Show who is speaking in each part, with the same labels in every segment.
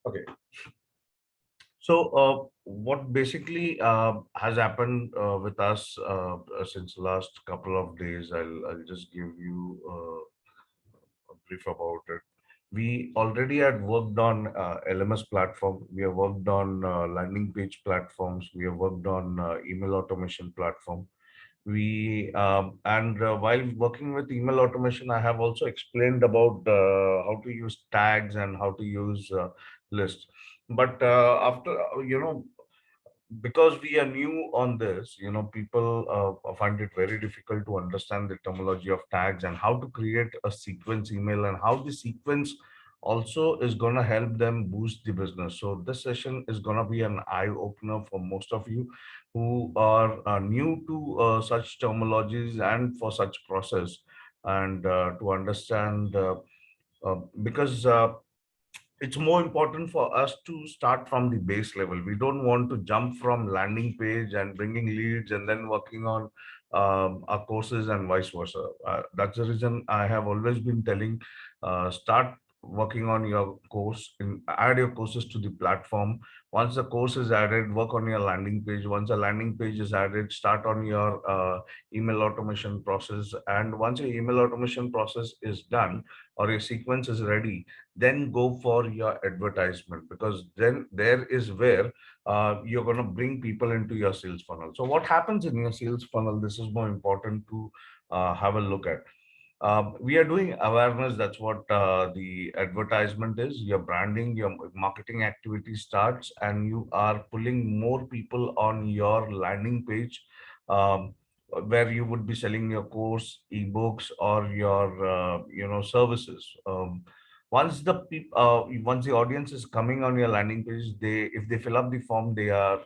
Speaker 1: Okay. So, what basically has happened with us since the last couple of days, I'll just give you a brief about it. We already had worked on LMS platform. We have worked on landing page platforms. We have worked on email automation platform. We and while working with email automation, I have also explained about how to use tags and how to use lists. But after because we are new on this, people find it very difficult to understand the terminology of tags and how to create a sequence email and how the sequence also is going to help them boost the business. So this session is going to be an eye opener for most of you who are new to such terminologies and for such process, and to understand because it's more important for us to start from the base level. We don't want to jump from landing page and bringing leads and then working on our courses and vice versa. That's the reason I have always been telling, start working on your course, add your courses to the platform. Once the course is added, work on your landing page. Once the landing page is added, start on your email automation process. And once your email automation process is done or your sequence is ready, then go for your advertisement, because then there is where you're going to bring people into your sales funnel. So what happens in your sales funnel, this is more important to have a look at. We are doing awareness. That's what the advertisement is. Your branding, your marketing activity starts, and you are pulling more people on your landing page, where you would be selling your course, ebooks, or your services. Once the audience is coming on your landing page, if they fill up the form, they are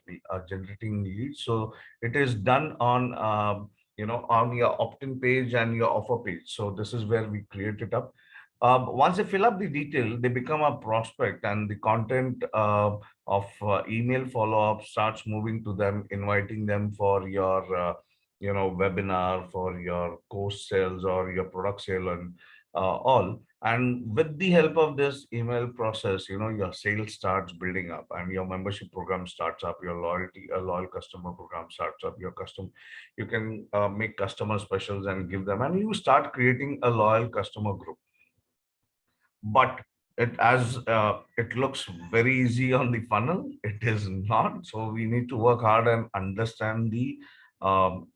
Speaker 1: generating leads. So it is done on on your opt-in page and your offer page. So this is where we create it up. Once they fill up the detail, they become a prospect, and the content of email follow-up starts moving to them, inviting them for your webinar, for your course sales or your product sale, and all. And with the help of this email process, your sales starts building up, and your membership program starts up, your a loyal customer program starts up, you can make customer specials and give them, and you start creating a loyal customer group. But it looks very easy on the funnel, it is not. So we need to work hard and understand the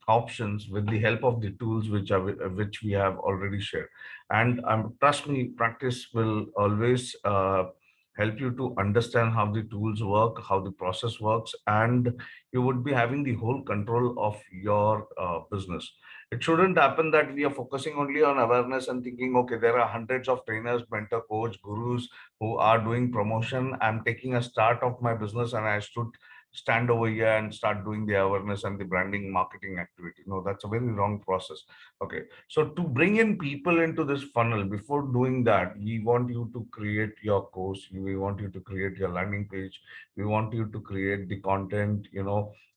Speaker 1: options with the help of the tools which we have already shared. And trust me, practice will always help you to understand how the tools work, how the process works, and you would be having the whole control of your business. It shouldn't happen that we are focusing only on awareness and thinking, okay, there are hundreds of trainers, mentor, coach, gurus who are doing promotion. I'm taking a start of my business and I should stand over here and start doing the awareness and the branding marketing activity. No, that's a very wrong process. Okay. So to bring in people into this funnel, before doing that, we want you to create your course. We want you to create your landing page. We want you to create the content,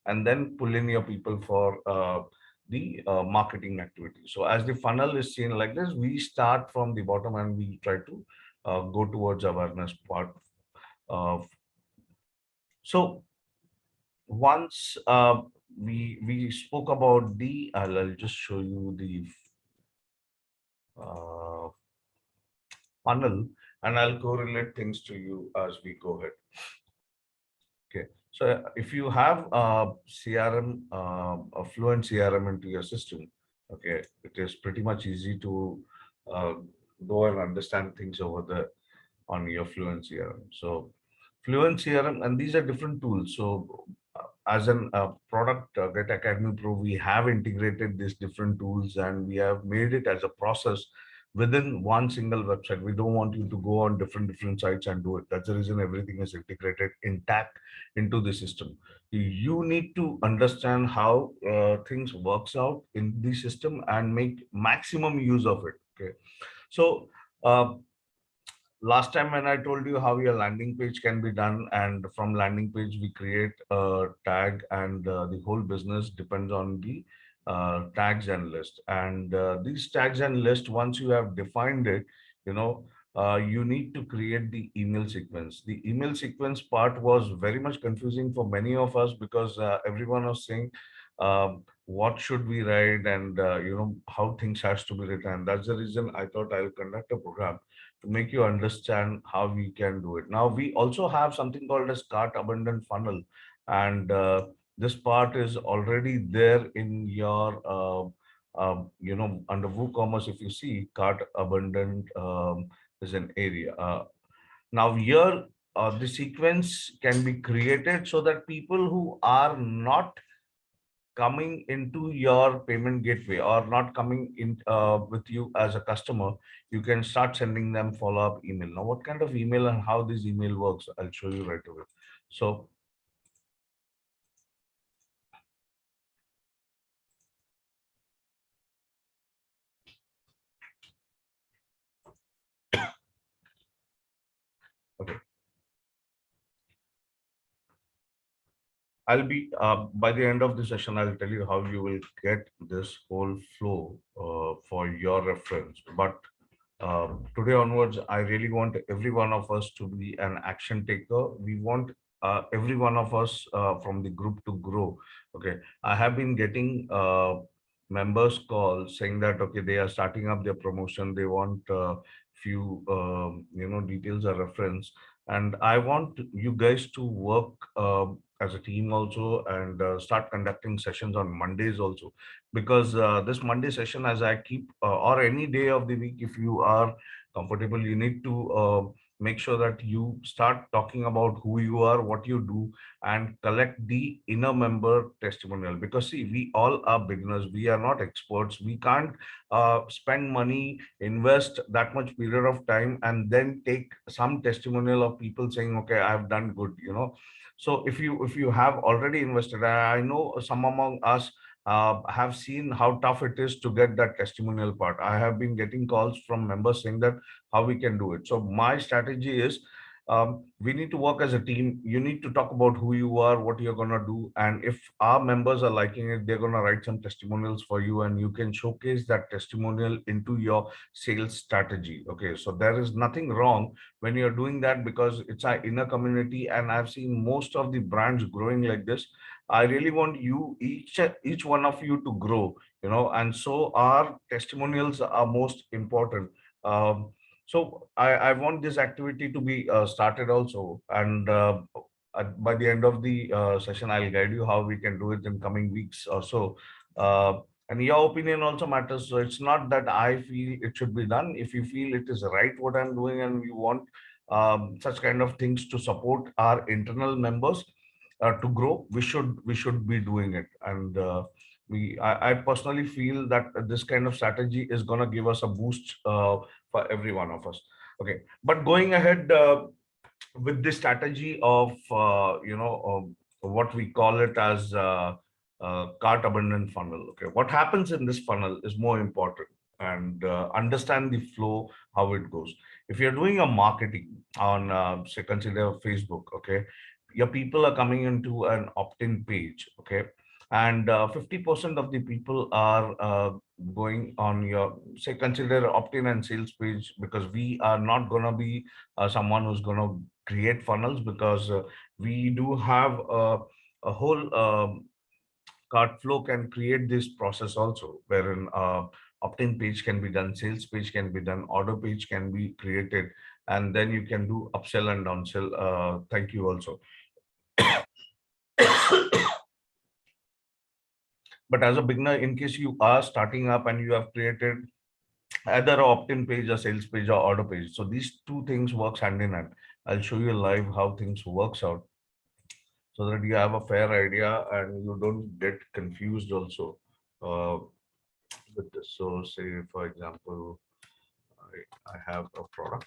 Speaker 1: and then pull in your people for the marketing activity. So as the funnel is seen like this, we start from the bottom and we try to go towards awareness part. So once we spoke about the, I'll just show you the uh, funnel, and I'll correlate things to you as we go ahead. Okay. So if you have a CRM, a Fluent CRM into your system, okay, it is pretty much easy to uh, go and understand things over there on your Fluent CRM. So Fluent CRM, and these are different tools. So as an product, Get Academy Pro, we have integrated these different tools and we have made it as a process within one single website. We don't want you to go on different sites and do it. That's the reason everything is integrated intact into the system. You need to understand how things works out in the system and make maximum use of it. Okay. So uh, last time when I told you how your landing page can be done, and from landing page we create a tag, and the whole business depends on the tags and list. And these tags and list, once you have defined it, you know you need to create the email sequence. The email sequence part was very much confusing for many of us because everyone was saying, what should we write, and how things has to be written. And that's the reason I thought I'll conduct a program to make you understand how we can do it. Now we also have something called as cart abundant funnel, and this part is already there in your under WooCommerce. If you see cart abundant is an area. Now here, the sequence can be created so that people who are not coming into your payment gateway or not coming in with you as a customer, you can start sending them follow-up email. Now, what kind of email and how this email works, I'll show you right away. So, okay. I'll be by the end of the session, I'll tell you how you will get this whole flow for your reference. But today onwards, I really want every one of us to be an action taker. We want every one of us from the group to grow. Okay, I have been getting members calls saying that okay, they are starting up their promotion. They want few details or reference, and I want you guys to work as a team also, and start conducting sessions on Mondays also, because this Monday session, as I keep or any day of the week, if you are comfortable, you need to make sure that you start talking about who you are, what you do, and collect the inner member testimonial. Because see, we all are beginners, we are not experts, we can't spend money, invest that much period of time, and then take some testimonial of people saying, okay, I've done good. So if you have already invested, I know some among us have seen how tough it is to get that testimonial part. I have been getting calls from members saying that how we can do it. So my strategy is, we need to work as a team. You need to talk about who you are, what you're going to do. And if our members are liking it, they're going to write some testimonials for you, and you can showcase that testimonial into your sales strategy. Okay. So there is nothing wrong when you're doing that, because it's our inner community. And I've seen most of the brands growing like this. I really want you, each one of you, to grow, and so our testimonials are most important. So I want this activity to be started also, and by the end of the session, I'll guide you how we can do it in coming weeks or so. And your opinion also matters. So it's not that I feel it should be done. If you feel it is right what I'm doing, and you want such kind of things to support our internal members to grow, we should be doing it. And I personally feel that this kind of strategy is going to give us a boost for every one of us. Okay, but going ahead with the strategy of what we call it as cart abundant funnel. Okay, what happens in this funnel is more important, and understand the flow, how it goes. If you're doing a marketing on say, consider Facebook. Okay, your people are coming into an opt-in page. Okay, and 50% of the people are going on your, say, consider opt-in and sales page, because we are not going to be someone who's going to create funnels, because we do have a whole cart flow can create this process also, wherein opt-in page can be done, sales page can be done, order page can be created, and then you can do upsell and downsell. Thank you also. But as a beginner, in case you are starting up and you have created either a opt-in page, a sales page, or order page, so these two things works hand in hand. I'll show you live how things works out, so that you have a fair idea and you don't get confused also uh, with this. So say, for example, I have a product,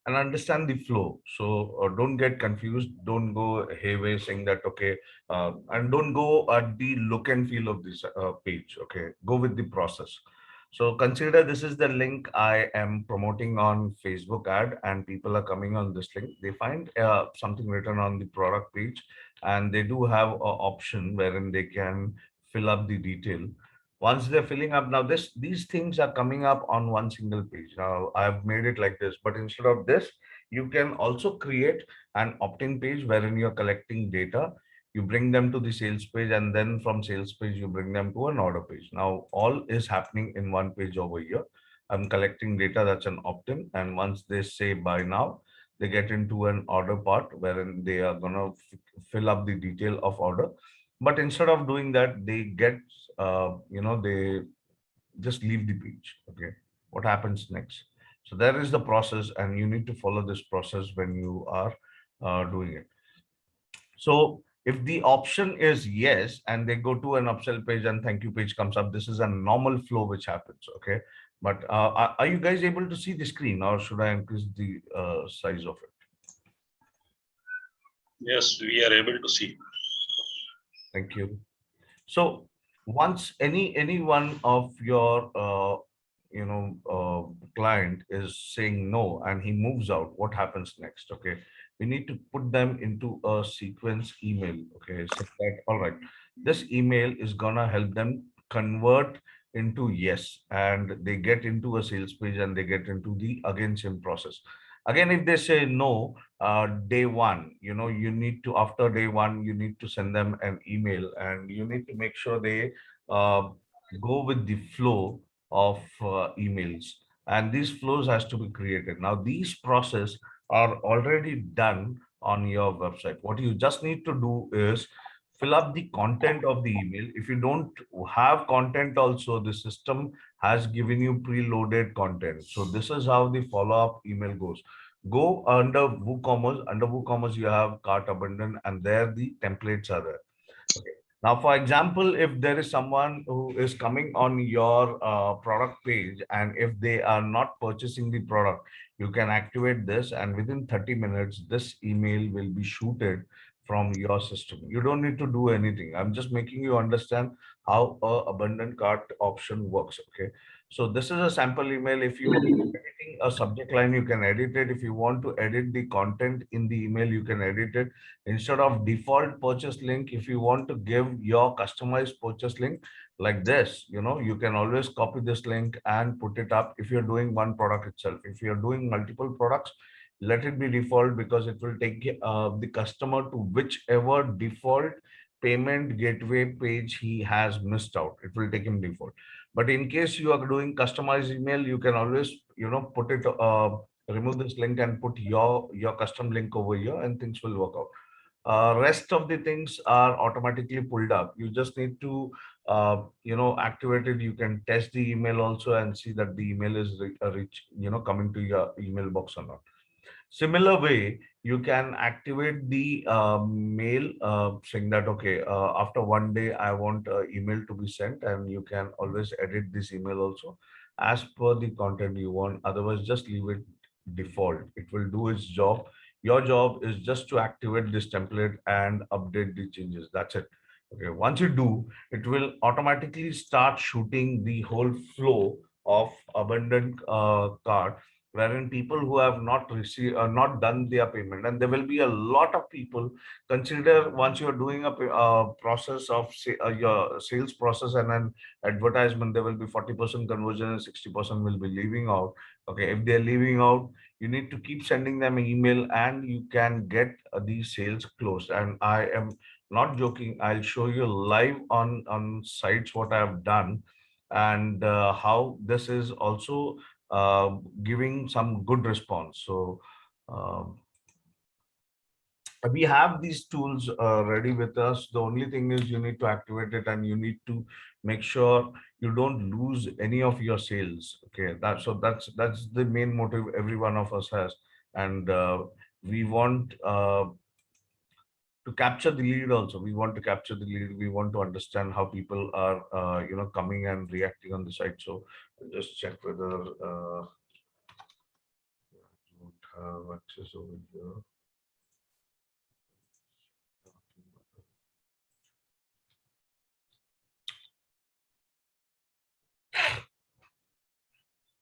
Speaker 1: and understand the flow. So don't get confused. Don't go hayway saying that, okay, and don't go at the look and feel of this page. Okay, go with the process. So consider this is the link I am promoting on Facebook ad, and people are coming on this link. They find something written on the product page, and they do have an option wherein they can fill up the detail. Once they're filling up, now these things are coming up on one single page. Now I've made it like this, but instead of this, you can also create an opt-in page wherein you're collecting data. You bring them to the sales page, and then from sales page, you bring them to an order page. Now all is happening in one page over here. I'm collecting data, that's an opt-in. And once they say buy now, they get into an order part wherein they are gonna fill up the detail of order. But instead of doing that, they get, they just leave the page. Okay, what happens next? So there is the process, and you need to follow this process when you are doing it. So if the option is yes, and they go to an upsell page and thank you page comes up, this is a normal flow which happens. Okay, but are you guys able to see the screen, or should I increase the size of it?
Speaker 2: Yes, we are able to see.
Speaker 1: Thank you. So once any one of your client is saying no and he moves out, what happens next? Okay, we need to put them into a sequence email. Okay, so that all right, this email is gonna help them convert into yes, and they get into a sales page and they get into the again same process. Again, if they say no, day one, you need to, after day one, you need to send them an email, and you need to make sure they uh, go with the flow of emails, and these flows has to be created. Now these process are already done on your website. What you just need to do is fill up the content of the email. If you don't have content also, the system has given you preloaded content. So this is how the follow-up email goes. Go under WooCommerce. Under WooCommerce, you have cart abandon, and there the templates are there. Okay. Now, for example, if there is someone who is coming on your product page, and if they are not purchasing the product, you can activate this, and within 30 minutes, this email will be shooted from your system. You don't need to do anything. I'm just making you understand how a abundant cart option works. Okay. So this is a sample email. If you editing a subject line, you can edit it. If you want to edit the content in the email, you can edit it. Instead of default purchase link, if you want to give your customized purchase link like this, you can always copy this link and put it up. If you're doing one product itself, if you're doing multiple products, let it be default, because it will take the customer to whichever default payment gateway page he has missed out. It will take him default. But in case you are doing customized email, you can always put it, remove this link and put your custom link over here, and things will work out. Rest of the things are automatically pulled up. You just need to activate it. You can test the email also and see that the email is reach, coming to your email box or not. Similar way, you can activate the mail, saying that, okay, after one day, I want email to be sent, and you can always edit this email also as per the content you want. Otherwise, just leave it default. It will do its job. Your job is just to activate this template and update the changes. That's it. Okay. Once you do, it will automatically start shooting the whole flow of abundant cart, wherein people who have not received not done their payment, and there will be a lot of people. Consider, once you are doing a process of your sales process and an advertisement, there will be 40% conversion and 60% will be leaving out. Okay, if they're leaving out, you need to keep sending them an email, and you can get these sales closed. And I am not joking, I'll show you live on sites what I have done, and how this is also giving some good response. So um, we have these tools ready with us. The only thing is you need to activate it, and you need to make sure you don't lose any of your sales. Okay, that's the main motive every one of us has. And we want to capture the lead also. We want to capture the lead. We want to understand how people are coming and reacting on the site. So I'll just check whether don't have access over here.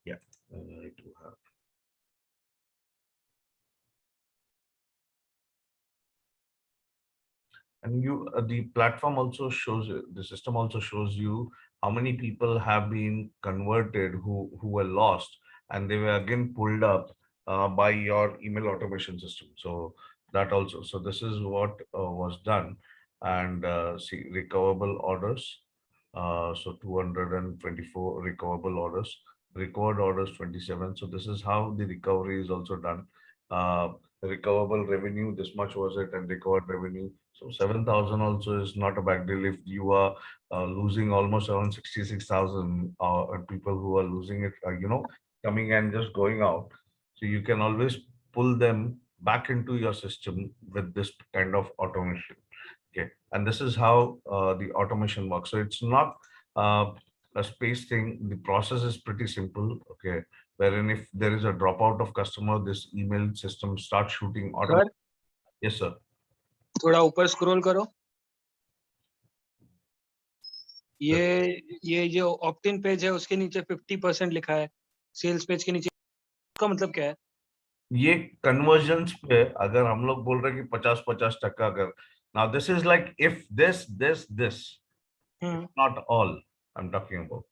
Speaker 1: Yeah, I do have. And the platform also shows the system also shows you how many people have been converted who were lost, and they were again pulled up by your email automation system. So that also, so this is what was done. And see, recoverable orders, so 224 recoverable orders, recovered orders 27. So this is how the recovery is also done. uh, Recoverable revenue, this much was it, and recovered revenue, so 7,000 also is not a bad deal. If you are losing almost around 66,000 people who are losing it, coming and just going out. So you can always pull them back into your system with this kind of automation. Okay, and this is how the automation works. So it's not uh, a space thing. The process is pretty simple. Okay, wherein if there is a dropout of customer, this email system starts shooting
Speaker 3: sir
Speaker 1: automatic. Yes, sir.
Speaker 3: थोड़ा ऊपर scroll करो. ये जो opt इन page है उसके नीचे 50% लिखा है. सेल्स पेज के नीचे उसका मतलब क्या है?
Speaker 1: ये कन्वर्जन्स पे अगर हम लोग बोल रहे हैं कि 50-50% अगर, now this is like if this not all I am talking about.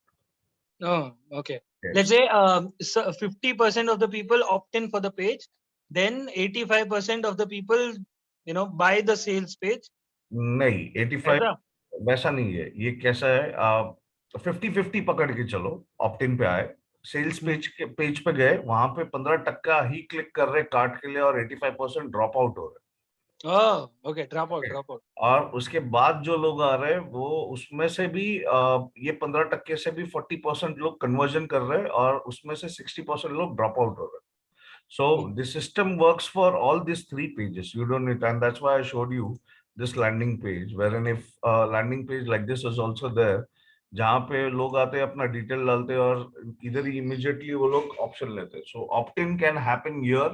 Speaker 3: Oh, okay. Let's say 50% of the people opt in for the page, then 85% of the people, buy the sales page.
Speaker 1: नहीं, 85
Speaker 3: ऐसा?
Speaker 1: वैसा नहीं है. ये कैसा है, 50-50 पकड़ के चलो. ऑप्ट इन पे आए, सेल्स पेज पे गए, वहां पे 15% ही क्लिक कर रहे कार्ट के लिए, और 85% ड्रॉप आउट हो रहे.
Speaker 3: Oh, okay. Drop out.
Speaker 1: और उसके बाद जो लोग आ रहे हैं वो उसमें से भी ये 15% से भी 40% लोग कन्वर्जन कर रहे हैं, और उसमें से 60% लोग ड्रॉप आउट हो रहे हैं. So the system works for all these three pages. You don't need, and that's why I showed you this landing page, wherein if a landing page like this is also there, जहाँ पे लोग आते हैं, अपना detail डालते हैं, और इधर ही इमीडिएटली वो लोग ऑप्शन लेते हैं. So opt-in can happen here,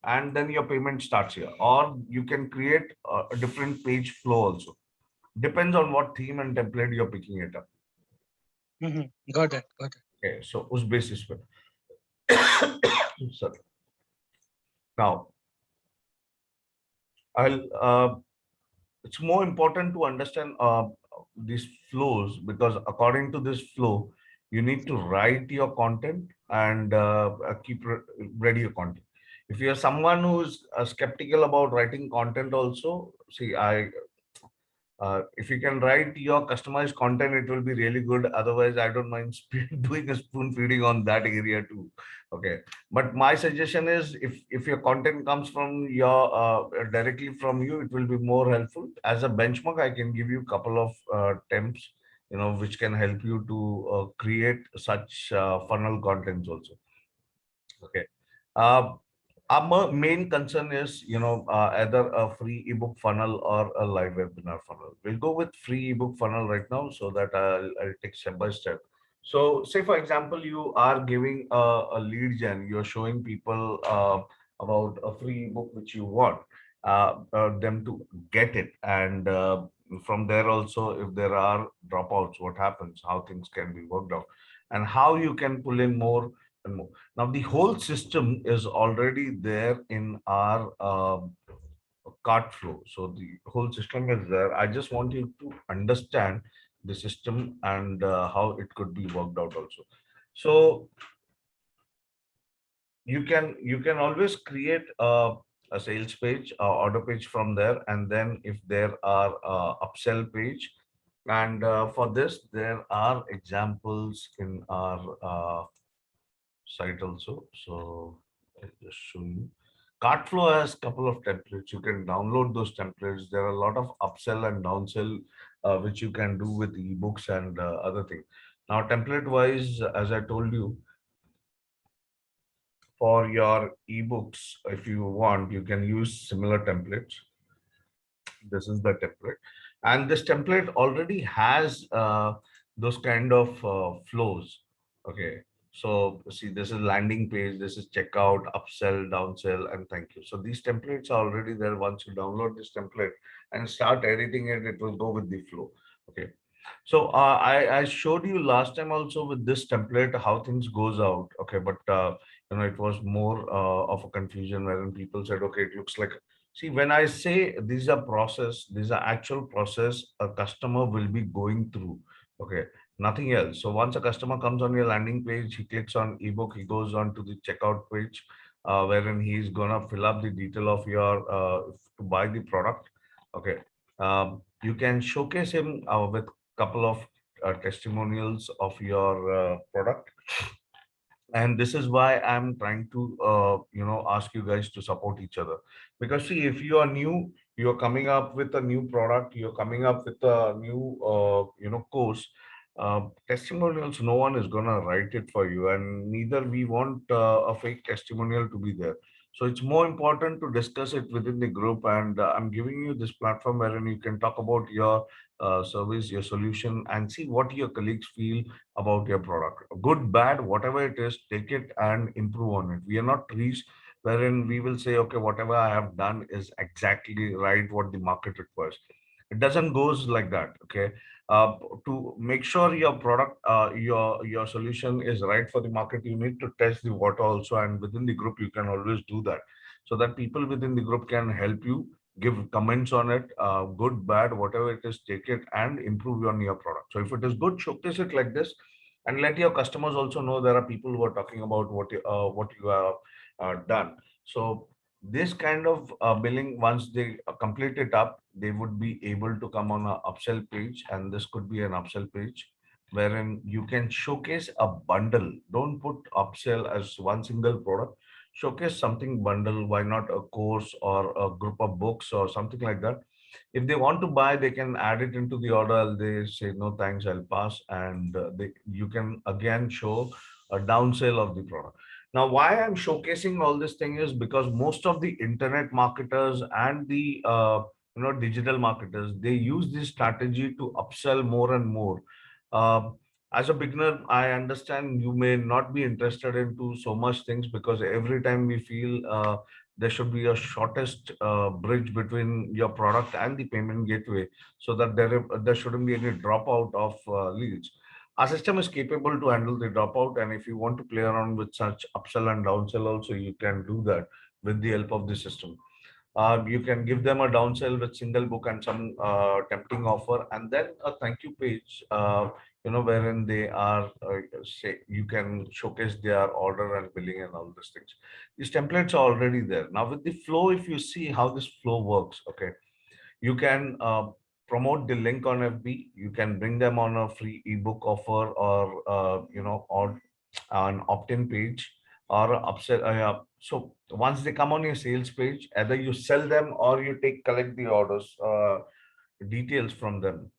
Speaker 1: and then your payment starts here, or you can create a different page flow also. Depends on what theme and template you're picking it up.
Speaker 3: Got it.
Speaker 1: Okay, so उस basis पे. Sorry. Now, it's more important to understand these flows, because according to this flow, you need to write your content and keep ready your content. If you are someone who's skeptical about writing content also, see, if you can write your customized content, it will be really good. Otherwise, I don't mind doing a spoon feeding on that area too. Okay, but my suggestion is, if your content comes from your directly from you, it will be more helpful. As a benchmark, I can give you a couple of temps, which can help you to create such funnel contents also. Okay. Our main concern is, either a free ebook funnel or a live webinar funnel. We'll go with free ebook funnel right now, so that I'll take step by step. So say, for example, you are giving a lead gen, you're showing people about a free ebook which you want them to get it. And from there also, if there are dropouts, what happens, how things can be worked out, and how you can pull in more and more. Now, the whole system is already there in our cart flow. So the whole system is there. I just want you to understand the system and how it could be worked out also. So you can always create a sales page, order page from there, and then if there are upsell page, and for this there are examples in our site also. So I'll just show you. Cartflow has a couple of templates. You can download those templates. There are a lot of upsell and downsell which you can do with ebooks and other things. Now, template wise, as I told you, for your ebooks, if you want, you can use similar templates. This is the template, and this template already has those kind of flows. Okay, so see, this is landing page, this is checkout, upsell, downsell, and thank you. So these templates are already there. Once you download this template and start editing it, it will go with the flow. Okay, so I showed you last time also with this template how things goes out. Okay, but it was more of a confusion wherein people said, okay, it looks like See, when I say these are process, these are actual process a customer will be going through. Okay, nothing else. So once a customer comes on your landing page, he clicks on ebook, he goes on to the checkout page, wherein he's gonna fill up the detail of your to buy the product. Okay, you can showcase him with couple of testimonials of your product, and this is why I'm trying to ask you guys to support each other, because see, if you are new, you're coming up with a new product, you're coming up with a new course, testimonials, no one is going to write it for you, and neither we want a fake testimonial to be there. So it's more important to discuss it within the group, and I'm giving you this platform wherein you can talk about your service, your solution, and see what your colleagues feel about your product. Good, bad, whatever it is, take it and improve on it. We are not trees wherein we will say, okay, whatever I have done is exactly right, what the market requires. It doesn't goes like that. Okay. To make sure your product, your solution is right for the market, you need to test the water also, and within the group you can always do that, so that people within the group can help you, give comments on it, good, bad, whatever it is, take it and improve on your product. So if it is good, showcase it like this, and let your customers also know there are people who are talking about what you have done. So this kind of billing, once they complete it up, they would be able to come on a upsell page, and this could be an upsell page wherein you can showcase a bundle. Don't put upsell as one single product, showcase something bundle. Why not a course or a group of books or something like that? If they want to buy, they can add it into the order. They say no thanks, I'll pass, and you can again show a downsell of the product. Now, why I'm showcasing all this thing is because most of the internet marketers and the digital marketers, they use this strategy to upsell more and more. Uh, as a beginner, I understand you may not be interested into so much things, because every time we feel there should be a shortest bridge between your product and the payment gateway, so that there shouldn't be any dropout of leads. Our system is capable to handle the dropout, and if you want to play around with such upsell and downsell also, you can do that with the help of the system. You can give them a downsell with single book and some tempting offer, and then a thank you page, wherein they are say you can showcase their order and billing and all these things. These templates are already there. Now with the flow, if you see how this flow works, okay, you can promote the link on FB. You can bring them on a free ebook offer, or or an opt-in page, or upsell. So once they come on your sales page, either you sell them or you collect the orders details from them.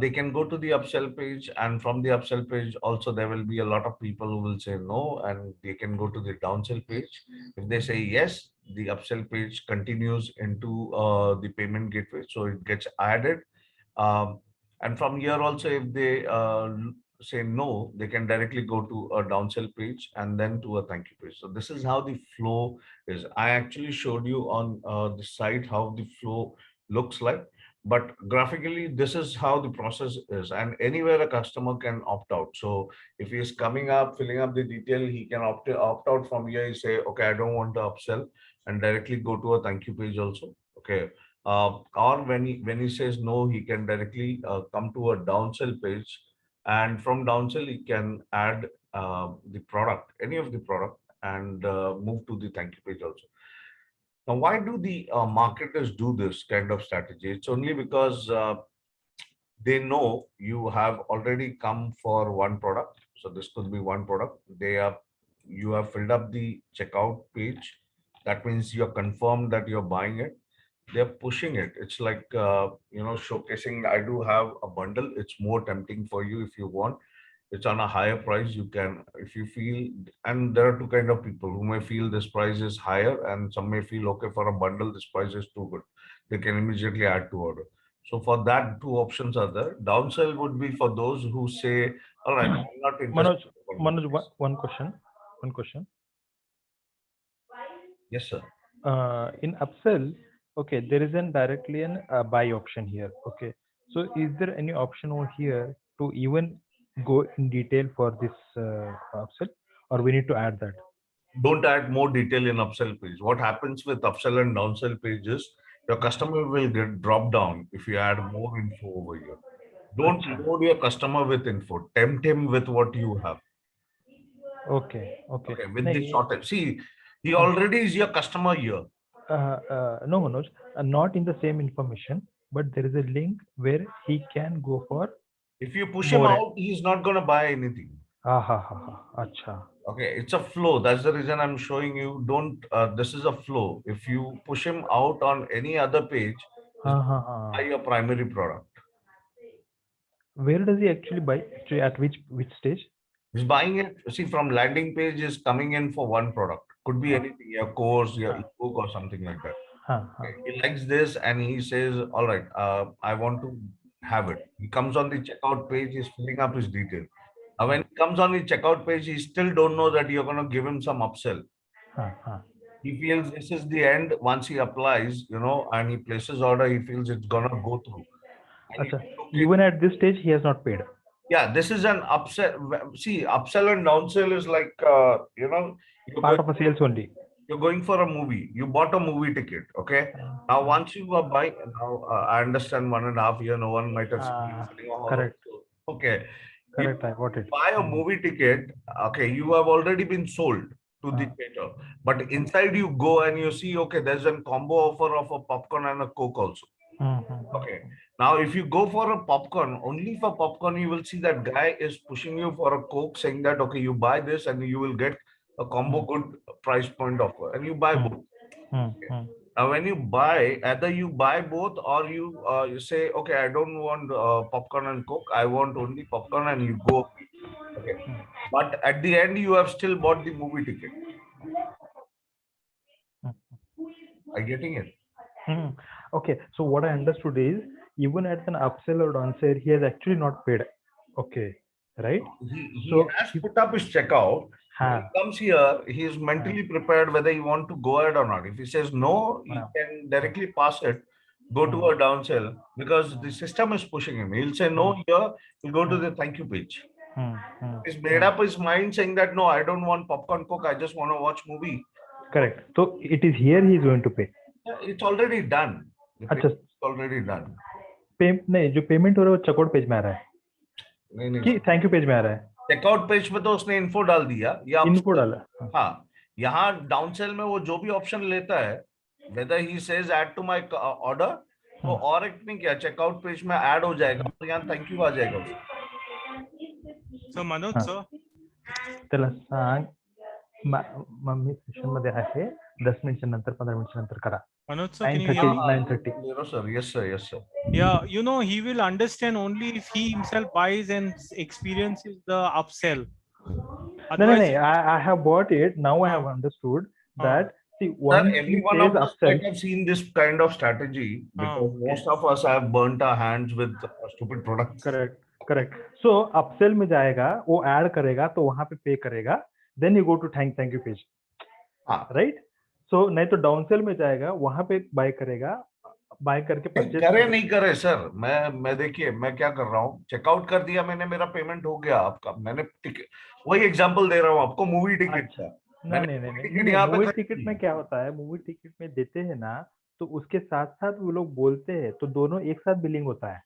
Speaker 1: They can go to the upsell page, and from the upsell page also there will be a lot of people who will say no, and they can go to the downsell page. If they say yes, the upsell page continues into the payment gateway, so it gets added. um, and from here also, if they say no, they can directly go to a downsell page and then to a thank you page. So this is how the flow is. I actually showed you on the site how the flow looks like, but graphically this is how the process is, and anywhere a customer can opt out. So if he is coming up, filling up the detail, he can opt out from here. He say, okay, I don't want to upsell, and directly go to a thank you page also. Okay. Or when he says no, he can directly come to a downsell page, and from downsell he can add the product, any of the product, and move to the thank you page also. Now, why do the marketers do this kind of strategy? It's only because they know you have already come for one product. So this could be one product. You have filled up the checkout page. That means you're confirmed that you're buying it. They're pushing it. It's like showcasing. I do have a bundle. It's more tempting for you if you want. It's on a higher price. You can, if you feel, and there are two kind of people who may feel this price is higher, and some may feel, okay, for a bundle this price is too good. They can immediately add to order. So for that, two options are there. Downsell would be for those who say, all right, I'm not interested.
Speaker 4: Manoj, Manoj, one question. One question.
Speaker 1: Yes, sir.
Speaker 4: In upsell, okay, there is an directly an buy option here. Okay, so is there any option over here to even go in detail for this upsell, or we need to add that?
Speaker 1: don't add more detail in upsell page. What happens with upsell and downsell pages, your customer will get dropped down if you add more info over here. Don't
Speaker 4: Acha.
Speaker 1: load your customer with info. Tempt him with what you have.
Speaker 4: Okay, okay.
Speaker 1: Okay, with the
Speaker 4: नहीं,
Speaker 1: short. See, he already is your customer here.
Speaker 4: no, Manoj, not in the same information, but there is a link where he can go for.
Speaker 1: If you push him
Speaker 4: More.
Speaker 1: out, he's not going to buy anything.
Speaker 4: Acha.
Speaker 1: Okay, it's a flow. That's the reason I'm showing you. Don't. This is a flow. If you push him out on any other page, buy your primary product.
Speaker 4: Where does he actually buy? Actually, at which stage?
Speaker 1: He's buying it. See, from landing page is coming in for one product. Could be anything, your course, your ebook, or something like that. Okay, he likes this and he says, "All right, I want to have it." He comes on the checkout page. He's filling up his detail. When he comes on the checkout page, he still don't know that you're going to give him some upsell. He feels this is the end. Once he applies, and he places order, he feels it's gonna go through.
Speaker 4: Acha. Even at this stage, he has not paid.
Speaker 1: Yeah, this is an upsell. See, upsell and downsell is like,
Speaker 4: Part of a sales only.
Speaker 1: You're going for a movie. You bought a movie ticket. Okay. Now, once you are buying, now I understand 1.5 year, no one might have seen.
Speaker 4: Correct.
Speaker 1: Okay.
Speaker 4: Correct. I got it.
Speaker 1: Buy a movie ticket. Okay. You have already been sold to the theater, but inside you go and you see, okay, there's a combo offer of a popcorn and a Coke also. Okay. Now, if you go for a popcorn, only for popcorn, you will see that guy is pushing you for a Coke, saying that, okay, you buy this and you will get a combo good price point offer, and you buy both. Now, when you buy, either you buy both or you say, okay, I don't want popcorn and Coke, I want only popcorn, and you go. Okay. But at the end, you have still bought the movie ticket. Are you getting it?
Speaker 4: Okay. So what I understood is, even at an upsell or downsell, he has actually not paid. Okay. Right?
Speaker 1: He has put up his checkout. When he comes here, he is mentally prepared whether he want to go ahead or not. If he says no, he can directly pass it, go to a downsell, because the system is pushing him. He'll say no here, he'll go to the thank you page. He's made up his mind saying that no, I don't want popcorn Coke, I just want to watch movie.
Speaker 4: Correct. So it is here he is going to pay.
Speaker 1: Yeah, it's already done. It's already done.
Speaker 4: नहीं, जो payment हो रहा है वो checkout page में आ रहा है कि थैंक यू पेज में आ रहा है.
Speaker 1: चेकआउट पेज में तो उसने इन्फो डाल दिया, या
Speaker 4: इन्फो डाला.
Speaker 1: हाँ, यहाँ डाउनसेल में वो जो भी ऑप्शन लेता है, whether he says add to my order, वो और एक नहीं किया, चेकआउट पेज में ऐड हो जाएगा और यहाँ थैंक यू आ जाएगा.
Speaker 5: So Manoj sir,
Speaker 4: त्याला सांग मम्मी सेशन मध्ये आहे 10 मिनिटांच्या नंतर 15 मिनिटांच्या नंतर करा.
Speaker 5: Manoj sir, can you hear me?
Speaker 4: 9:30.
Speaker 1: Yes sir.
Speaker 5: Yeah, he will understand only if he himself buys and experiences the upsell.
Speaker 4: No. I have bought it. Now I have understood that. See,
Speaker 1: Sir, every one of us might have seen this kind of strategy, because most of us have burnt our hands with stupid products.
Speaker 4: Correct. So upsell में जाएगा, वो add करेगा तो वहां पे पे करेगा, then you go to thank you page. Right? So नहीं तो डाउनसेल में जाएगा, वहां पे बाय करेगा, बाय करके परचेज
Speaker 1: करे नहीं करे सर. मैं देखिए मैं क्या कर रहा हूँ, चेकआउट कर दिया मैंने, मेरा पेमेंट हो गया आपका, मैंने वही एग्जांपल दे रहा हूँ आपको, मूवी टिकट का.
Speaker 4: नहीं, मूवी टिकट में क्या होता है, मूवी टिकट में देते हैं ना, तो उसके साथ साथ वो लोग बोलते हैं, तो दोनों एक साथ बिलिंग होता है.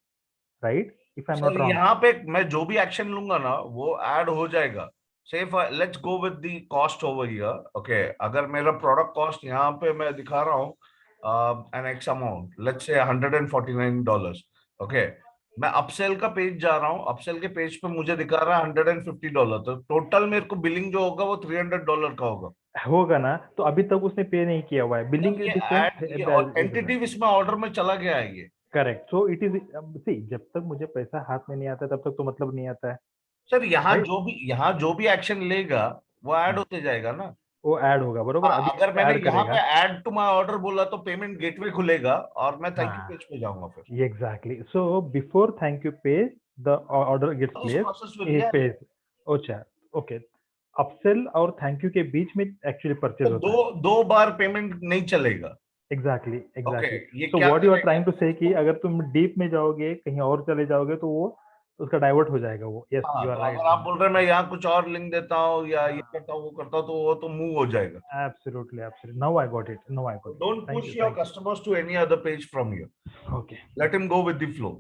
Speaker 4: Right? If I am not wrong,
Speaker 1: यहाँ पे मैं जो भी एक्शन लूंगा ना, वो ऐड हो जाएगा. Say let's go with the cost over here. Okay, अगर मेरा प्रोडक्ट कॉस्ट यहाँ पे मैं दिखा रहा हूँ an X amount, let's say $149. Okay, मैं अपसेल का पेज जा रहा हूँ, अपसेल के पेज पे मुझे दिखा रहा है $150, तो टोटल मेरे को बिलिंग जो होगा वो $300 का होगा
Speaker 4: ना. तो अभी तक उसने पे नहीं किया हुआ है. बिलिंग
Speaker 1: टेंटेटिव इसमें ऑर्डर में चला गया है ये.
Speaker 4: करेक्ट. सो इट इज, सी, जब तक मुझे पैसा हाथ में नहीं आता तब तक तो मतलब नहीं आता है.
Speaker 1: सर यहाँ जो भी एक्शन लेगा वो ऐड होते जाएगा ना,
Speaker 4: वो ऐड होगा. बरोबर.
Speaker 1: अगर मैंने यहाँ पे ऐड टू माय ऑर्डर बोला तो पेमेंट गेटवे खुलेगा और मैं थैंक यू पेज पे जाऊंगा फिर.
Speaker 4: Exactly. So before thank you page the order gets placed page. अच्छा, ओके. अपसेल और थैंक यू के बीच में एक्चुअली परचेज होता है.
Speaker 1: दो बार पेमेंट नहीं चलेगा.
Speaker 4: Exactly. So what you are trying to say कि अगर तुम डीप में जाओगे, कहीं और चले जाओगे, तो वो उसका डाइवर्ट हो जाएगा वो. यस,
Speaker 1: हाँ,
Speaker 4: यू आर
Speaker 1: तो
Speaker 4: राइट.
Speaker 1: अगर आप बोल रहे हैं मैं यहाँ कुछ और लिंक देता हूँ या ये करता हूँ वो करता हूँ, तो वो तो मूव हो जाएगा.
Speaker 4: Absolutely, absolutely. Now I got it. Now I got it.
Speaker 1: Don't
Speaker 4: Thank
Speaker 1: push
Speaker 4: you,
Speaker 1: your
Speaker 4: thank you.
Speaker 1: customers to any other page from here.
Speaker 4: Okay,
Speaker 1: Let him go with the flow.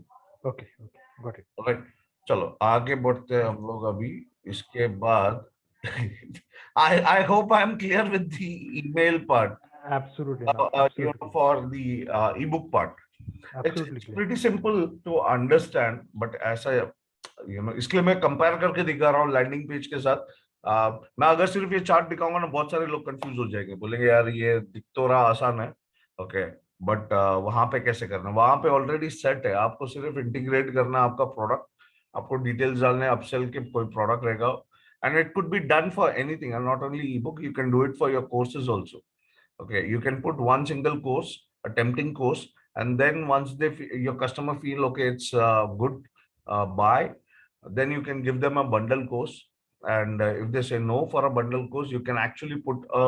Speaker 4: okay, okay. Got it.
Speaker 1: Alright. चलो आगे बढ़ते हैं हम लोग अभी. इसके बाद I hope I am clear with the email part.
Speaker 4: Absolutely not.
Speaker 1: You
Speaker 4: Absolutely.
Speaker 1: know, for the ebook part.
Speaker 4: Absolutely
Speaker 1: It's
Speaker 4: clear.
Speaker 1: pretty simple to understand, but ऐसा इसलिए मैं कंपेयर करके दिखा रहा हूँ लैंडिंग पेज के साथ. मैं अगर सिर्फ ये चार्ट दिखाऊंगा ना, बहुत सारे लोग कंफ्यूज हो जाएंगे, बोलेंगे यार ये दिख तो रहा आसान है, ओके, बट वहां पे कैसे करना. वहां पे ऑलरेडी सेट है, आपको सिर्फ इंटीग्रेट करना है आपका प्रोडक्ट, आपको डिटेल्स डालने, अपसेल के कोई प्रोडक्ट रहेगा, and it could be done for anything and not only E book. You can do it for your courses also. Okay, you can put one single course, a tempting course, and then once your customer feel okay, it's good, buy, then you can give them a bundle course. And if they say no for a bundle course, you can actually put a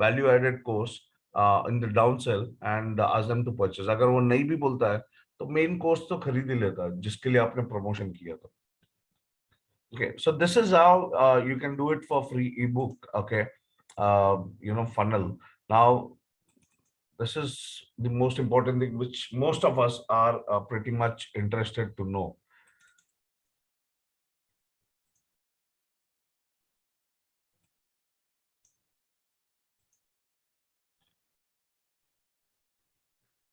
Speaker 1: value added course in the downsell and ask them to purchase. अगर वो नहीं भी बोलता है तो main course तो खरीद ही लेता है जिसके लिए आपने प्रमोशन किया था. Okay, so this is how you can do it for free ebook. Okay, funnel. Now, this is the most important thing which most of us are pretty much interested to know.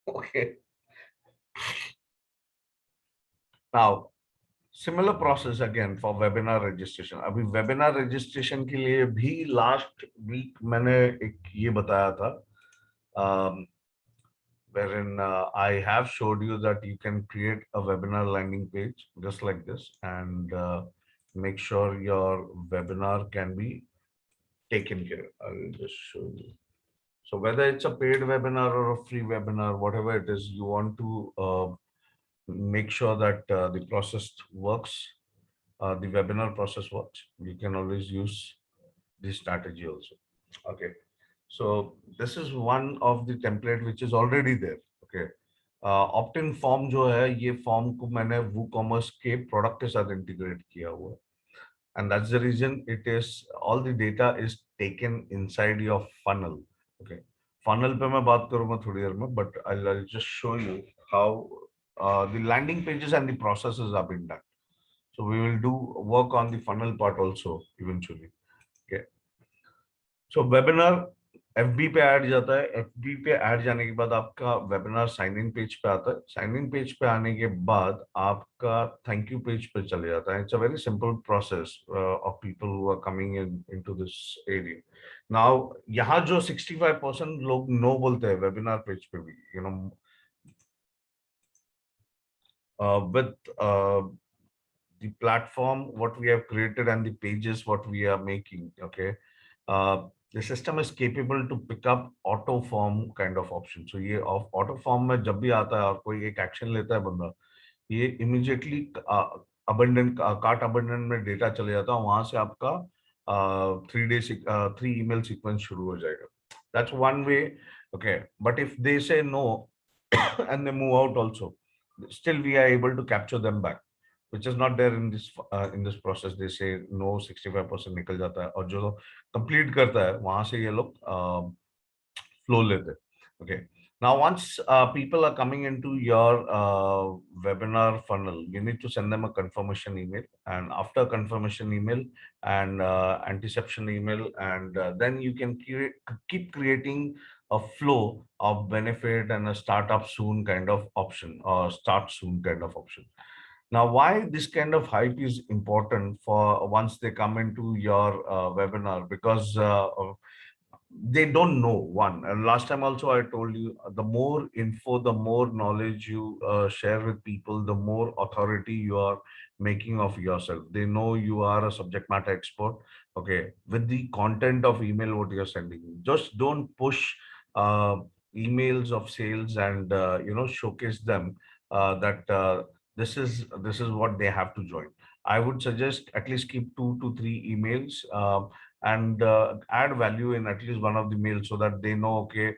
Speaker 1: Okay. Now, similar process again for webinar registration. अभी webinar registration के लिए भी last week मैंने एक ये बताया था, wherein I have showed you that you can create a webinar landing page just like this and make sure your webinar can be taken care. I'll just show you. So whether it's a paid webinar or a free webinar, whatever it is, you want to make sure that the process works, the webinar process works. You can always use this strategy also. Okay. So this is one of the template which is already there. Okay. Opt-in form जो है, ये form को मैंने WooCommerce के product के साथ integrate किया हुआ है. And that's the reason it is all the data is taken inside your funnel. Okay. Funnel पे मैं बात करूँगा थोड़ी देर में, but I'll just show you how the landing pages and the processes are being done. So we will do work on the funnel part also eventually. Okay. So webinar FB पे add जाता है. FB पे add जाने के बाद आपका webinar sign in page पे आता है. साइन इन पेज पे आने के बाद आपका थैंक यू पेज पे चले जाता है. It's a very simple process of people who are coming into this area. Now यहाँ जो 65% लोग नो बोलते हैं वेबिनार पेज पे भी, with the platform what we have created and the pages what we are making, okay, the system is capable to pick up auto form kind of option. So ये auto form में जब भी आता है और कोई एक एक्शन लेता है बंदा, ये immediately abundant cart abundant में डेटा चले जाता है, वहां से आपका 3 email sequence शुरू हो जाएगा. That's one way. Okay, but if they say no and they move out also, still we are able to capture them back, which is not there in this process. They say no, 65% निकल जाता है, और जो complete करता है वहां से ये लोग flow लेते हैं. Okay. Now, once people are coming into your webinar funnel, you need to send them a confirmation email, and after confirmation email and antiception email, and then you can keep creating a flow of benefit and a startup soon kind of option or start soon kind of option. Now, why this kind of hype is important for once they come into your webinar, because they don't know one. And last time also I told you, the more info, the more knowledge you share with people, the more authority you are making of yourself. They know you are a subject matter expert. Okay, with the content of email what you're sending, just don't push emails of sales and showcase them that this is what they have to join. I would suggest at least keep 2 to 3 emails and add value in at least one of the mails so that they know, okay,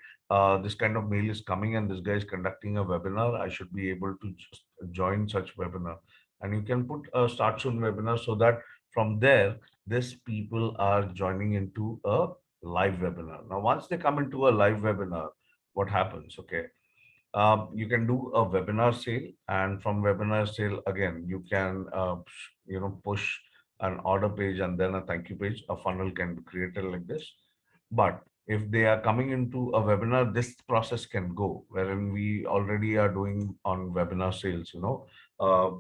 Speaker 1: this kind of mail is coming and this guy is conducting a webinar. I should be able to just join such webinar. and you can put a start soon webinar so that from there, these people are joining into a live webinar. Now, once they come into a live webinar, what happens? Okay. You can do a webinar sale, and from webinar sale again you can push an order page and then a thank you page. A funnel can be created like this. But if they are coming into a webinar, this process can go wherein we already are doing on webinar sales, uh,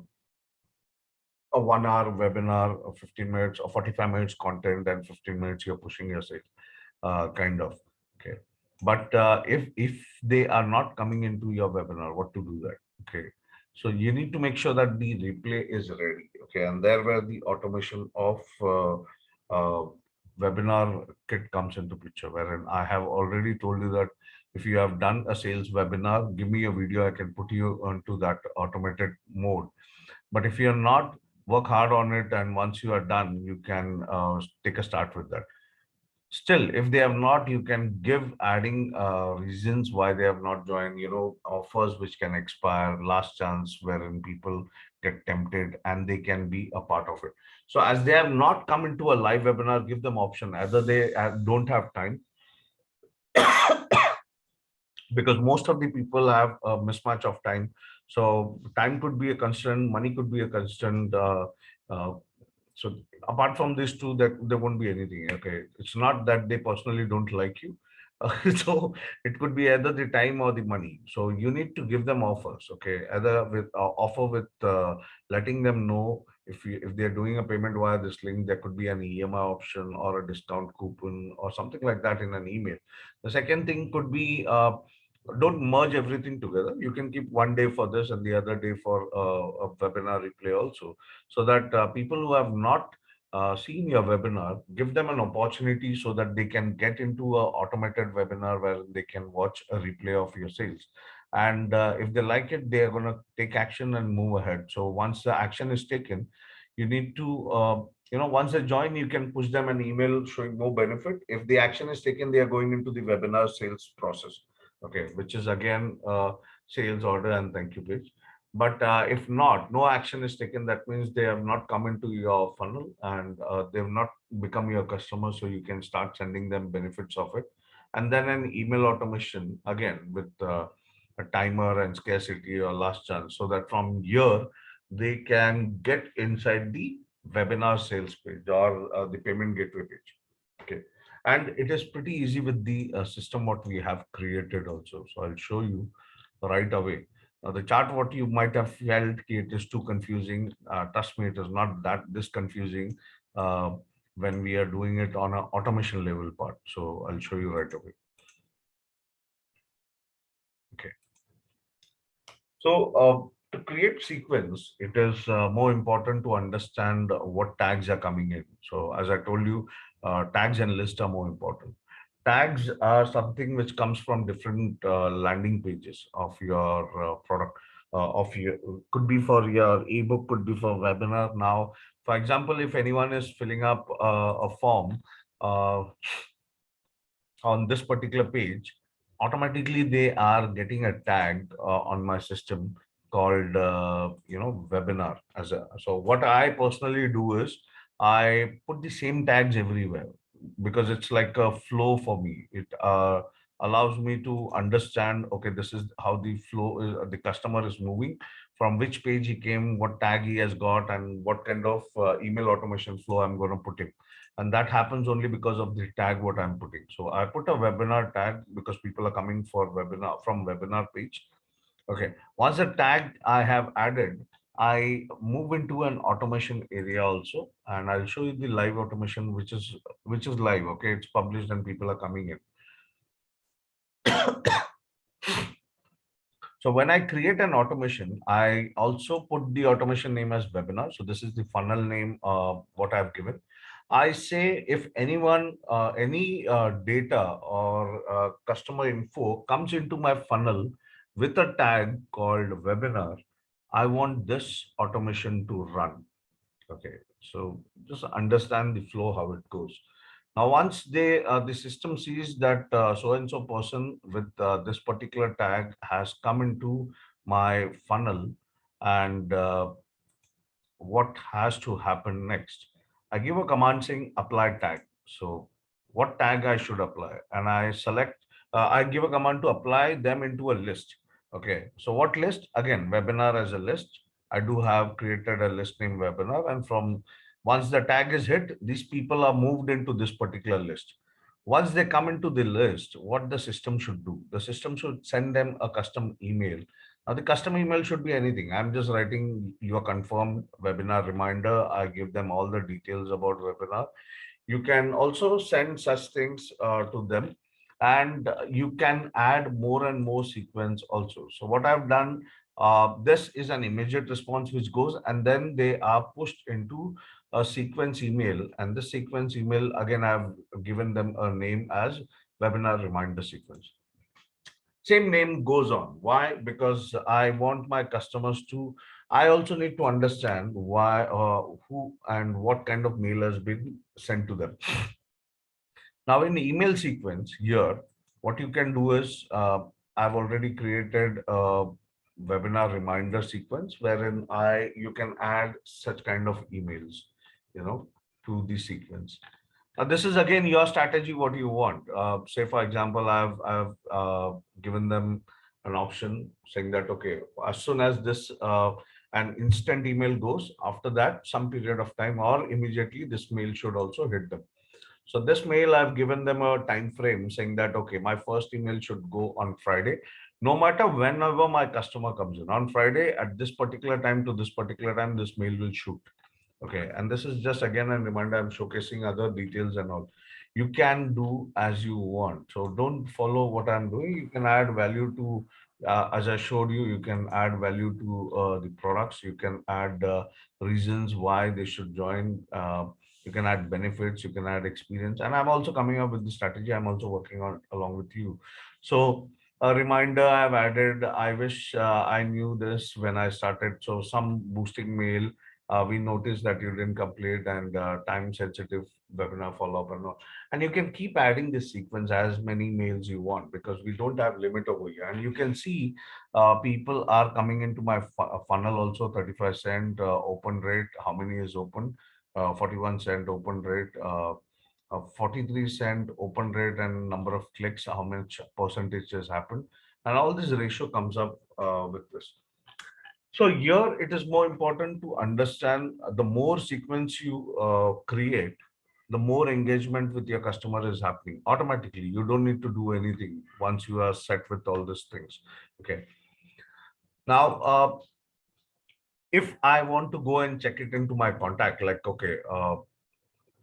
Speaker 1: a 1 hour webinar, 15 minutes or 45 minutes content, and 15 minutes you're pushing your sales, kind of. Okay. But if they are not coming into your webinar, what to do that? Okay. So you need to make sure that the replay is ready. Okay. And there where the automation of uh, webinar kit comes into picture, wherein I have already told you that if you have done a sales webinar, give me a video, I can put you onto that automated mode. But if you're not, work hard on it, and once you are done, you can take a start with that. Still, if they have not, you can give adding reasons why they have not joined, offers which can expire, last chance wherein people get tempted and they can be a part of it. So as they have not come into a live webinar, give them option. Either they don't have time, because most of the people have a mismatch of time. So time could be a constraint, money could be a constraint. Uh, so apart from these two, that there won't be anything. Okay, it's not that they personally don't like you. So it could be either the time or the money. So you need to give them offers. Okay, either with offer with letting them know if they're doing a payment via this link, there could be an EMI option or a discount coupon or something like that in an email. The second thing could be don't merge everything together. You can keep one day for this and the other day for a webinar replay also, so that people who have not seen your webinar, give them an opportunity so that they can get into a automated webinar where they can watch a replay of your sales. And if they like it, they are going to take action and move ahead. So once the action is taken, you need to once they join, you can push them an email showing more benefit. If the action is taken, they are going into the webinar sales process. Okay, which is again sales order and thank you page. But if not, no action is taken, that means they have not come into your funnel, and they have not become your customer. So you can start sending them benefits of it. And then an email automation again with a timer and scarcity or last chance, so that from here they can get inside the webinar sales page or the payment gateway page. Okay. And it is pretty easy with the system what we have created also. So I'll show you right away. Now the chart, what you might have felt it is too confusing. Trust me, it is not that this confusing when we are doing it on an automation level part. So I'll show you right away. Okay. So to create sequence, it is more important to understand what tags are coming in. So as I told you, tags and lists are more important. Tags are something which comes from different landing pages of your product, of your, could be for your ebook, could be for webinar. Now, for example, if anyone is filling up a form on this particular page, automatically they are getting a tag on my system called webinar as a. So what I personally do is I put the same tags everywhere, because it's like a flow for me. It allows me to understand, okay, this is how the flow is, the customer is moving, from which page he came, what tag he has got, and what kind of email automation flow I'm going to put in. And that happens only because of the tag what I'm putting. So I put a webinar tag because people are coming for webinar from webinar page. Okay, once the tag I have added, I move into an automation area also, and I'll show you the live automation, which is live. Okay, it's published and people are coming in. So when I create an automation, I also put the automation name as webinar. So this is the funnel name what I've given. I say if anyone, any data or customer info comes into my funnel with a tag called webinar, I want this automation to run. Okay, so just understand the flow, how it goes. Now, once the system sees that so-and-so person with this particular tag has come into my funnel, and what has to happen next? I give a command saying apply tag. So what tag I should apply? And I select, I give a command to apply them into a list. Okay, so what list? Again, webinar as a list. I do have created a list named webinar, and from once the tag is hit, these people are moved into this particular list. Once they come into the list, what the system should do? The system should send them a custom email. Now, the custom email should be anything. I'm just writing your confirmed webinar reminder. I give them all the details about webinar. You can also send such things to them, and you can add more and more sequence also. So what I've done, this is an immediate response which goes, and then they are pushed into a sequence email. And the sequence email, again, I've given them a name as webinar reminder sequence. Same name goes on. Why? Because I want my customers to, I also need to understand why, who and what kind of mail has been sent to them. Now in the email sequence here, what you can do is, I've already created a webinar reminder sequence wherein you can add such kind of emails, to the sequence. Now, this is again your strategy, what you want. Say, for example, I've given them an option saying that, okay, as soon as this an instant email goes, after that, some period of time or immediately, this mail should also hit them. So this mail, I've given them a time frame saying that, okay, my first email should go on Friday, no matter whenever my customer comes in. On Friday, at this particular time to this particular time, this mail will shoot. Okay, and this is just again a reminder, I'm showcasing other details and all. You can do as you want. So don't follow what I'm doing. You can add value to, as I showed you, you can add value to the products. You can add reasons why they should join. You can add benefits, you can add experience. And I'm also coming up with the strategy. I'm also working on along with you. So a reminder I've added, I wish I knew this when I started. So some boosting mail, we noticed that you didn't complete, and time sensitive webinar follow-up and all. And you can keep adding this sequence as many mails you want, because we don't have limit over here. And you can see people are coming into my funnel also. 35% open rate, how many is open? 41% open rate, 43% open rate, and number of clicks, how much percentage has happened. And all this ratio comes up with this. So here it is more important to understand, the more sequence you create, the more engagement with your customer is happening automatically. You don't need to do anything once you are set with all these things. Okay. Now, if I want to go and check it into my contact, like, okay,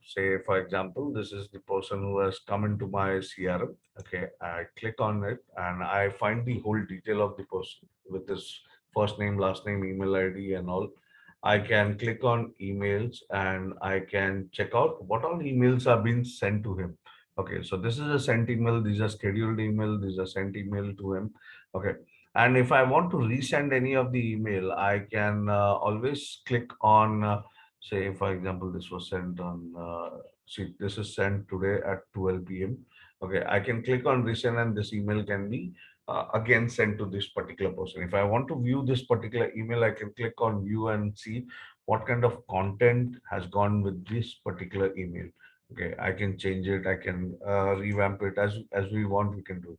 Speaker 1: say, for example, this is the person who has come into my CRM. Okay, I click on it and I find the whole detail of the person with his first name, last name, email ID and all. I can click on emails and I can check out what all emails are being sent to him. Okay, so this is a sent email, these are scheduled email, these are sent email to him. Okay, and if I want to resend any of the email, I can always click on say, for example, this was sent on, see, this is sent today at 12 p.m. Okay, I can click on resend and this email can be again sent to this particular person. If I want to view this particular email, I can click on view and see what kind of content has gone with this particular email. Okay, I can change it, I can revamp it as we want, we can do.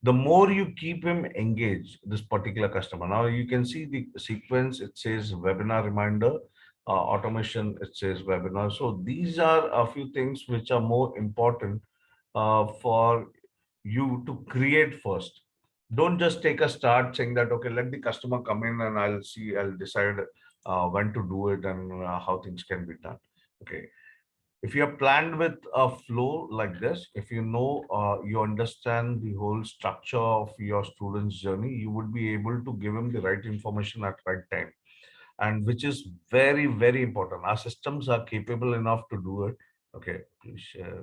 Speaker 1: The more you keep him engaged, this particular customer. Now you can see the sequence, it says webinar reminder, automation, it says webinar. So these are a few things which are more important for you to create first. Don't just take a start saying that, okay, let the customer come in and I'll decide when to do it and how things can be done. Okay. If you have planned with a flow like this, if you know, you understand the whole structure of your student's journey, you would be able to give him the right information at right time. And which is very, very important. Our systems are capable enough to do it. Okay, please share.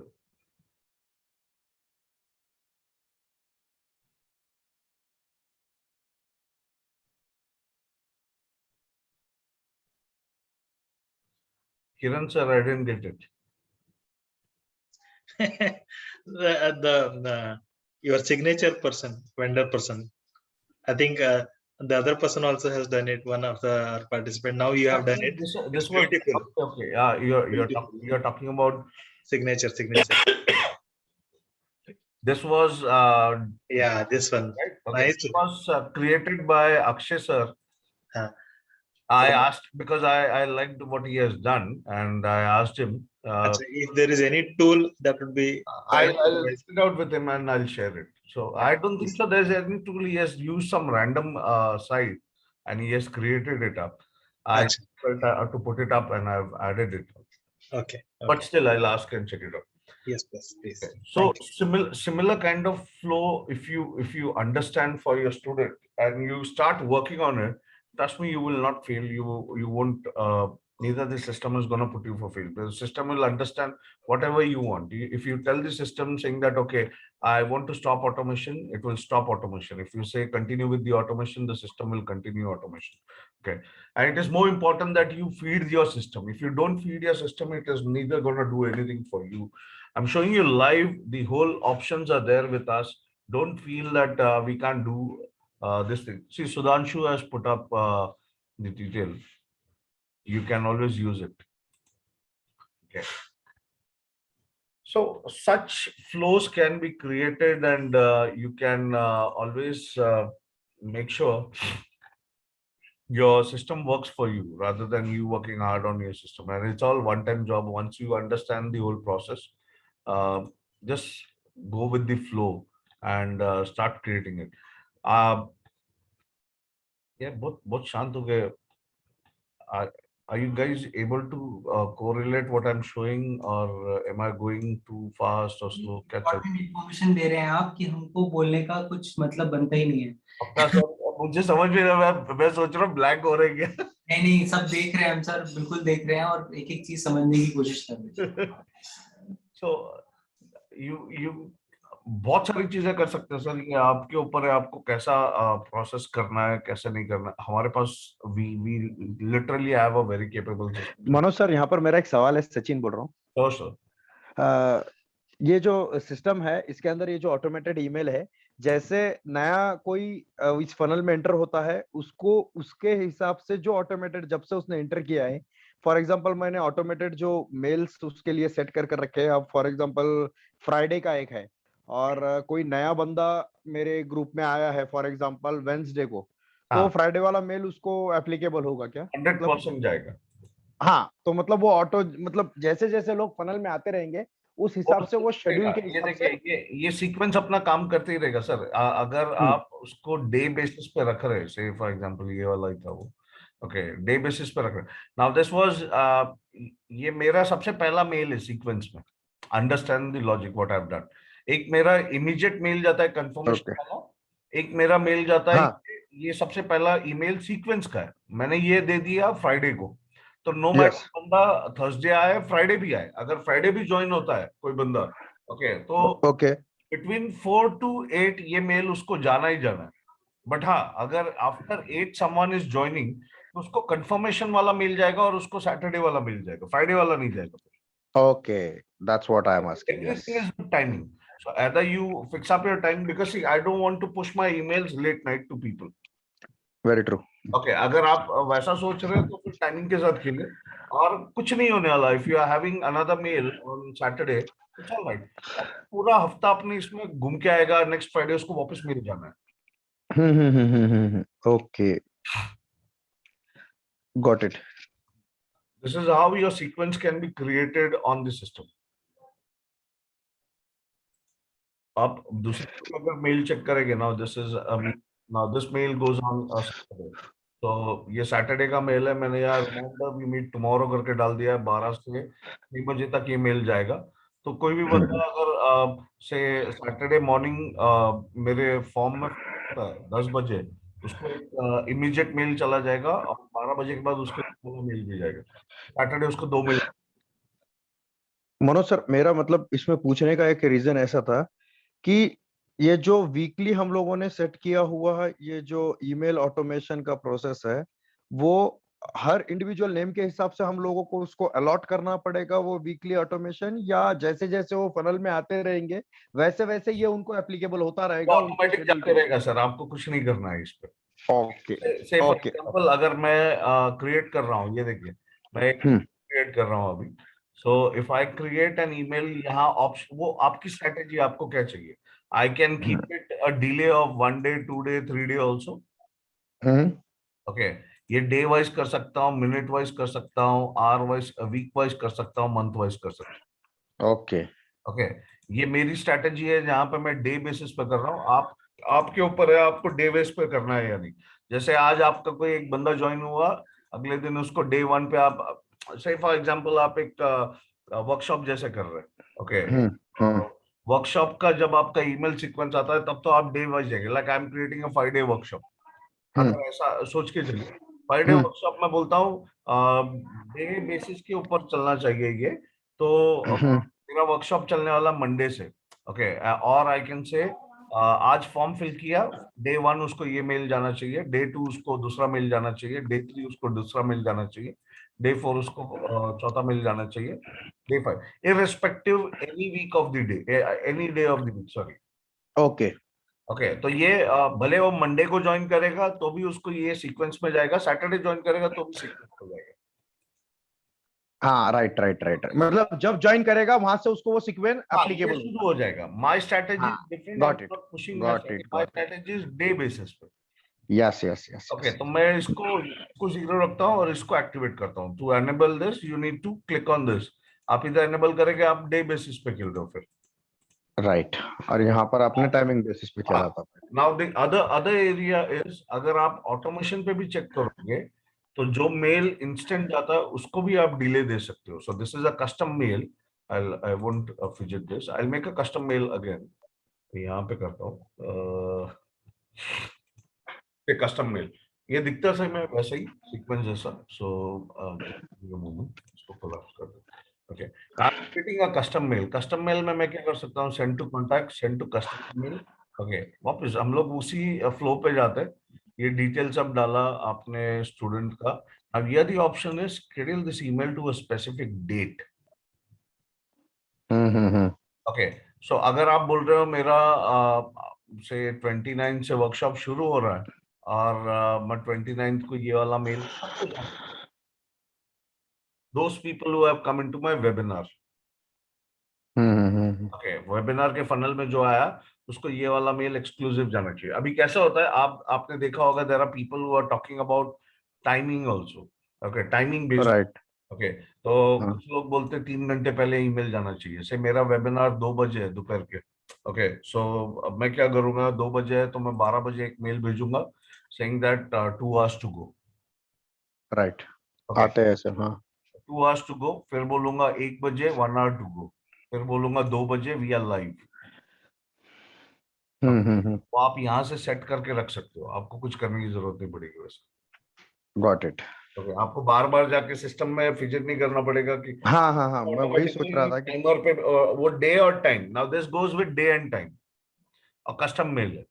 Speaker 1: Kiran sir, I didn't get it.
Speaker 2: Your signature person, vendor person. I think
Speaker 6: The other person also has done it. One of the our participant. Now you have done it.
Speaker 1: This
Speaker 6: It's
Speaker 1: was
Speaker 6: beautiful.
Speaker 1: okay. Yeah,
Speaker 6: Beautiful.
Speaker 1: you're talking about
Speaker 6: Signature.
Speaker 1: this was
Speaker 6: Yeah, this one.
Speaker 1: right. Okay,
Speaker 6: Nice.
Speaker 1: it was created by Akshay sir.
Speaker 6: Huh.
Speaker 1: I asked because I liked what he has done, and I asked him.
Speaker 6: If there is any tool that would be.
Speaker 1: I'll sit out with him and I'll share it. So I don't think so. There's any tool. He has used some random site and he has created it up. I felt to put it up and I've added it.
Speaker 6: Okay.
Speaker 1: But still, I'll ask and check it out.
Speaker 6: Yes, please.
Speaker 1: Okay. So similar kind of flow. If you understand for your student and you start working on it, trust me, you will not fail. You won't. Neither the system is going to put you for fail. The system will understand whatever you want. If you tell the system saying that, okay, I want to stop automation, it will stop automation. If you say continue with the automation, the system will continue automation. Okay. And it is more important that you feed your system. If you don't feed your system, it is neither going to do anything for you. I'm showing you live. The whole options are there with us. Don't feel that we can't do this thing. See, Sudhanshu has put up the detail. You can always use it. Okay. So such flows can be created, and you can always make sure your system works for you rather than you working hard on your system. And it's all one-time job. Once you understand the whole process, just go with the flow and start creating it. Yeah, both शांत हो गए. Are you guys able to correlate what I'm showing, or am I going too fast or slow? क्या चल?
Speaker 7: Information दे रहे हैं आप कि हमको बोलने का कुछ मतलब बनता ही नहीं है.
Speaker 1: अपना सर मुझे समझ में रहा है. मैं सोच रहा हूँ ब्लैंक हो रही है.
Speaker 7: नहीं सब देख रहे हैं हम सर, बिल्कुल देख रहे हैं और एक एक चीज समझने की कोशिश कर रहे हैं.
Speaker 1: So you बहुत सारी चीजें कर सकते हैं सर. ये आपके ऊपर है, आपको कैसा प्रोसेस करना है, कैसे नहीं करना. हमारे पास we literally have a very capable system.
Speaker 8: Manoj sir, यहाँ पर मेरा एक सवाल है. सचिन बोल रहा हूँ.
Speaker 1: तो सर
Speaker 8: ये जो सिस्टम है, इसके अंदर ये जो ऑटोमेटेड ईमेल है, जैसे नया कोई इस फनल में एंटर होता है, उसको उसके हिसाब से जो ऑटोमेटेड जब से उसने एंटर किया है, फॉर एग्जांपल मैंने ऑटोमेटेड जो मेल्स उसके लिए सेट कर रखे हैं. अब फॉर एग्जांपल फ्राइडे का एक है और कोई नया बंदा मेरे ग्रुप में आया है फॉर एग्जांपल वेंसडे को, तो फ्राइडे वाला मेल उसको एप्लीकेबल होगा क्या?
Speaker 1: 100% जाएगा.
Speaker 8: हाँ, तो मतलब वो ऑटो, मतलब जैसे जैसे लोग फनल में आते रहेंगे उस हिसाब से वो शेड्यूल के हिसाब से
Speaker 1: ये सीक्वेंस अपना काम करते ही रहेगा सर. अगर आप उसको डे बेसिस पे रख रहे हैं, से फॉर एग्जांपल ये वाला ही था वो. ओके, डे बेसिस पे रख रहे. नाउ दिस वाज ये मेरा सबसे पहला मेल है सीक्वेंस में. Understand the logic what I have done. एक मेरा इमीडिएट मेल जाता है कंफर्मेशन वाला, एक मेरा मेल जाता है. ये सबसे पहला ईमेल सीक्वेंस का है. मैंने ये दे दिया फ्राइडे को, तो नो मैटर बंदा थर्सडे आए फ्राइडे भी आए, अगर फ्राइडे भी ज्वाइन होता है कोई बंदा, ओके, तो बिटवीन 4 to 8 ये मेल उसको जाना ही जाना है. बट हाँ, अगर आफ्टर 8 समवन इज ज्वाइनिंग, तो उसको कंफर्मेशन वाला मिल जाएगा और उसको सैटरडे वाला मिल जाएगा, फ्राइडे वाला नहीं जाएगा.
Speaker 8: Okay, that's what I am asking.
Speaker 1: Everything is good timing. So either you fix up your time, because see, I don't want to push my emails late night to people.
Speaker 8: Very true.
Speaker 1: Okay, अगर आप वैसा सोच रहे हैं तो फिर timing के साथ खेलें और कुछ नहीं होने वाला. If you are having another mail on Saturday, it's all right. पूरा हफ्ता अपने इसमें घूम के आएगा, नेक्स्ट फ्राइडे उसको वापस मिल जाना है.
Speaker 8: Okay, got it.
Speaker 1: This is how your sequence can be created on the system. आप दूसरे अगर मेल चेक करेंगे, now this mail goes on Saturday. तो ये सैटरडे का मेल है. मैंने यार रिमाइंडर वी मीट टुमारो करके डाल दिया है. 12 से 3 बजे तक ये मेल जाएगा. तो कोई भी बंदा अगर से सैटरडे मॉर्निंग मेरे फॉर्म में 10 बजे, उसको इमीडिएट मेल चला जाएगा और 12 बजे के बाद उसको मेल भी जाएगा. सैटरडे उसको 2 मेल.
Speaker 8: मनोज सर, मेरा मतलब इसमें पूछने का एक रीजन ऐसा था कि ये जो वीकली हम लोगों ने सेट किया हुआ है, ये जो ईमेल ऑटोमेशन का प्रोसेस है, वो हर इंडिविजुअल नेम के हिसाब से हम लोगों को उसको अलॉट करना पड़ेगा वो वीकली ऑटोमेशन, या जैसे जैसे वो फनल में आते रहेंगे वैसे वैसे ये उनको एप्लीकेबल होता रहेगा?
Speaker 1: ऑटोमेटिक जाते रहेगा सर, आपको कुछ नहीं करना है इस पे.
Speaker 8: ओके
Speaker 1: से फॉर
Speaker 8: ओके
Speaker 1: एग्जांपल अगर मैं क्रिएट कर रहा हूँ, ये देखिए मैं क्रिएट कर रहा हूँ अभी। So if I create an email, यहाँ ऑप्शन, वो आपकी स्ट्रेटेजी, आपको क्या चाहिए। I can keep it a delay of 1 day 2 day 3 day also. Okay, ये डे वाइज कर सकता हूँ, मिनट वाइज कर सकता हूँ, आवर वाइज, वीक वाइज कर सकता हूँ, मंथ वाइज कर सकता हूँ।
Speaker 8: ओके
Speaker 1: ओके, ये मेरी स्ट्रैटेजी है जहां पे मैं डे बेसिस पे कर रहा हूँ। आपके ऊपर है, आपको डे बेस पे करना है या नहीं। जैसे आज आपका कोई एक बंदा ज्वाइन हुआ, अगले दिन उसको डे 1 पे आप, से फॉर एग्जांपल आप एक वर्कशॉप जैसे कर रहे हैं। ओके, वर्कशॉप का जब आपका ईमेल सीक्वेंस आता है तब तो आप डे वाइज जाएंगे, like I am creating a 5 day workshop. अगर ऐसा सोच के चलिए, 5 डे वर्कशॉप में बोलता हूँ डे बेसिस के ऊपर चलना चाहिए ये। तो मेरा वर्कशॉप चलने वाला मंडे से। ओके, और आई कैन से आज फॉर्म फिल किया, डे 1 उसको ये मेल जाना चाहिए, डे 2 उसको दूसरा मेल जाना चाहिए, डे 3 उसको दूसरा मेल जाना चाहिए, डे 4 उसको चौथा मेल जाना चाहिए, day 5 irrespective any week of the day, any day of the week, sorry.
Speaker 8: Okay
Speaker 1: okay, तो ये भले वो मंडे को ज्वाइन करेगा तो भी उसको ये सीक्वेंस में जाएगा, सैटरडे ज्वाइन करेगा तो भी सीक्वेंस में जाएगा।
Speaker 8: हाँ राइट राइट राइट, मतलब जब ज्वाइन करेगा वहां से उसको वो सीक्वेंस
Speaker 1: हाँ, ये
Speaker 8: एप्लीकेबल
Speaker 1: शुरू हो जाएगा। माय स्ट्रैटेजी
Speaker 8: हाँ
Speaker 1: is different, I am
Speaker 8: got it
Speaker 1: not pushing my
Speaker 8: got
Speaker 1: strategy,
Speaker 8: it
Speaker 1: my
Speaker 8: got it
Speaker 1: strategy is day basis पे।
Speaker 8: यस यस यस
Speaker 1: ओके, तो मैं इसको 0 रखता हूँ और इसको एक्टिवेट करता हूँ। To enable this you need to click on this. आप इधर एनेबल करेंगे, आप डे बेसिस पे खेल रहे हो फिर।
Speaker 8: राइट, और यहाँ पर आपने टाइमिंग बेसिस पे खेला था।
Speaker 1: Now the other area is, अगर आप ऑटोमेशन पे भी चेक करोगे तो जो मेल इंस्टेंट जाता है उसको भी आप डिले दे सकते हो। So this is a custom mail, I won't visit this, I make a custom mail again. यहाँ पे करता हूँ कस्टम मेल, ये दिखता है मैं वैसे ही सीक्वेंस जैसा। सो मोमेंट, इसको कोलैप्स कर दो। Okay, I am creating a custom mail. Custom mail में मैं क्या कर सकता हूँ, send to contact, send to custom mail. Okay, वापस हम लोग उसी फ्लो पे जाते हैं। ये डिटेल सब डाला आपने स्टूडेंट का। अब यदि ऑप्शन है schedule this email to a specific date. Okay, so अगर आप बोल रहे हो मेरा से 29 से वर्कशॉप शुरू हो रहा है और मैं 29 को ये वाला mail those people who have come into my webinar। ओके, वेबिनार के फनल में जो आया उसको ये वाला मेल एक्सक्लूसिव जाना चाहिए। अभी कैसा होता है, आपने देखा होगा, there are people who are talking about timing also. Okay, timing based.
Speaker 8: Right
Speaker 1: okay, तो कुछ लोग बोलते हैं 3 घंटे पहले ईमेल जाना चाहिए। से मेरा वेबिनार 2 बजे है दोपहर के। ओके, सो अब मैं क्या करूंगा, 2 बजे है तो मैं 12 बजे एक मेल भेजूंगा saying that 2 hours to go.
Speaker 8: Right,
Speaker 1: okay,
Speaker 8: आते हैं ऐसे। हाँ
Speaker 1: 2 आवर्स टू गो, फिर बोलूंगा 1 बजे 1 आवर टू गो, फिर बोलूंगा 2 बजे वी आर लाइव। तो आप यहाँ से सेट करके रख सकते हो, आपको कुछ करने की जरूरत नहीं पड़ेगी वैसे।
Speaker 8: Got it.
Speaker 1: ओके, आपको बार बार जाके सिस्टम में फिजिट नहीं करना पड़ेगा कि
Speaker 8: हाँ हाँ हाँ, मैं वही सोच रहा था कि
Speaker 1: टाइमर पे वो डे और time. Now this goes with day and time और कस्टम मेल है।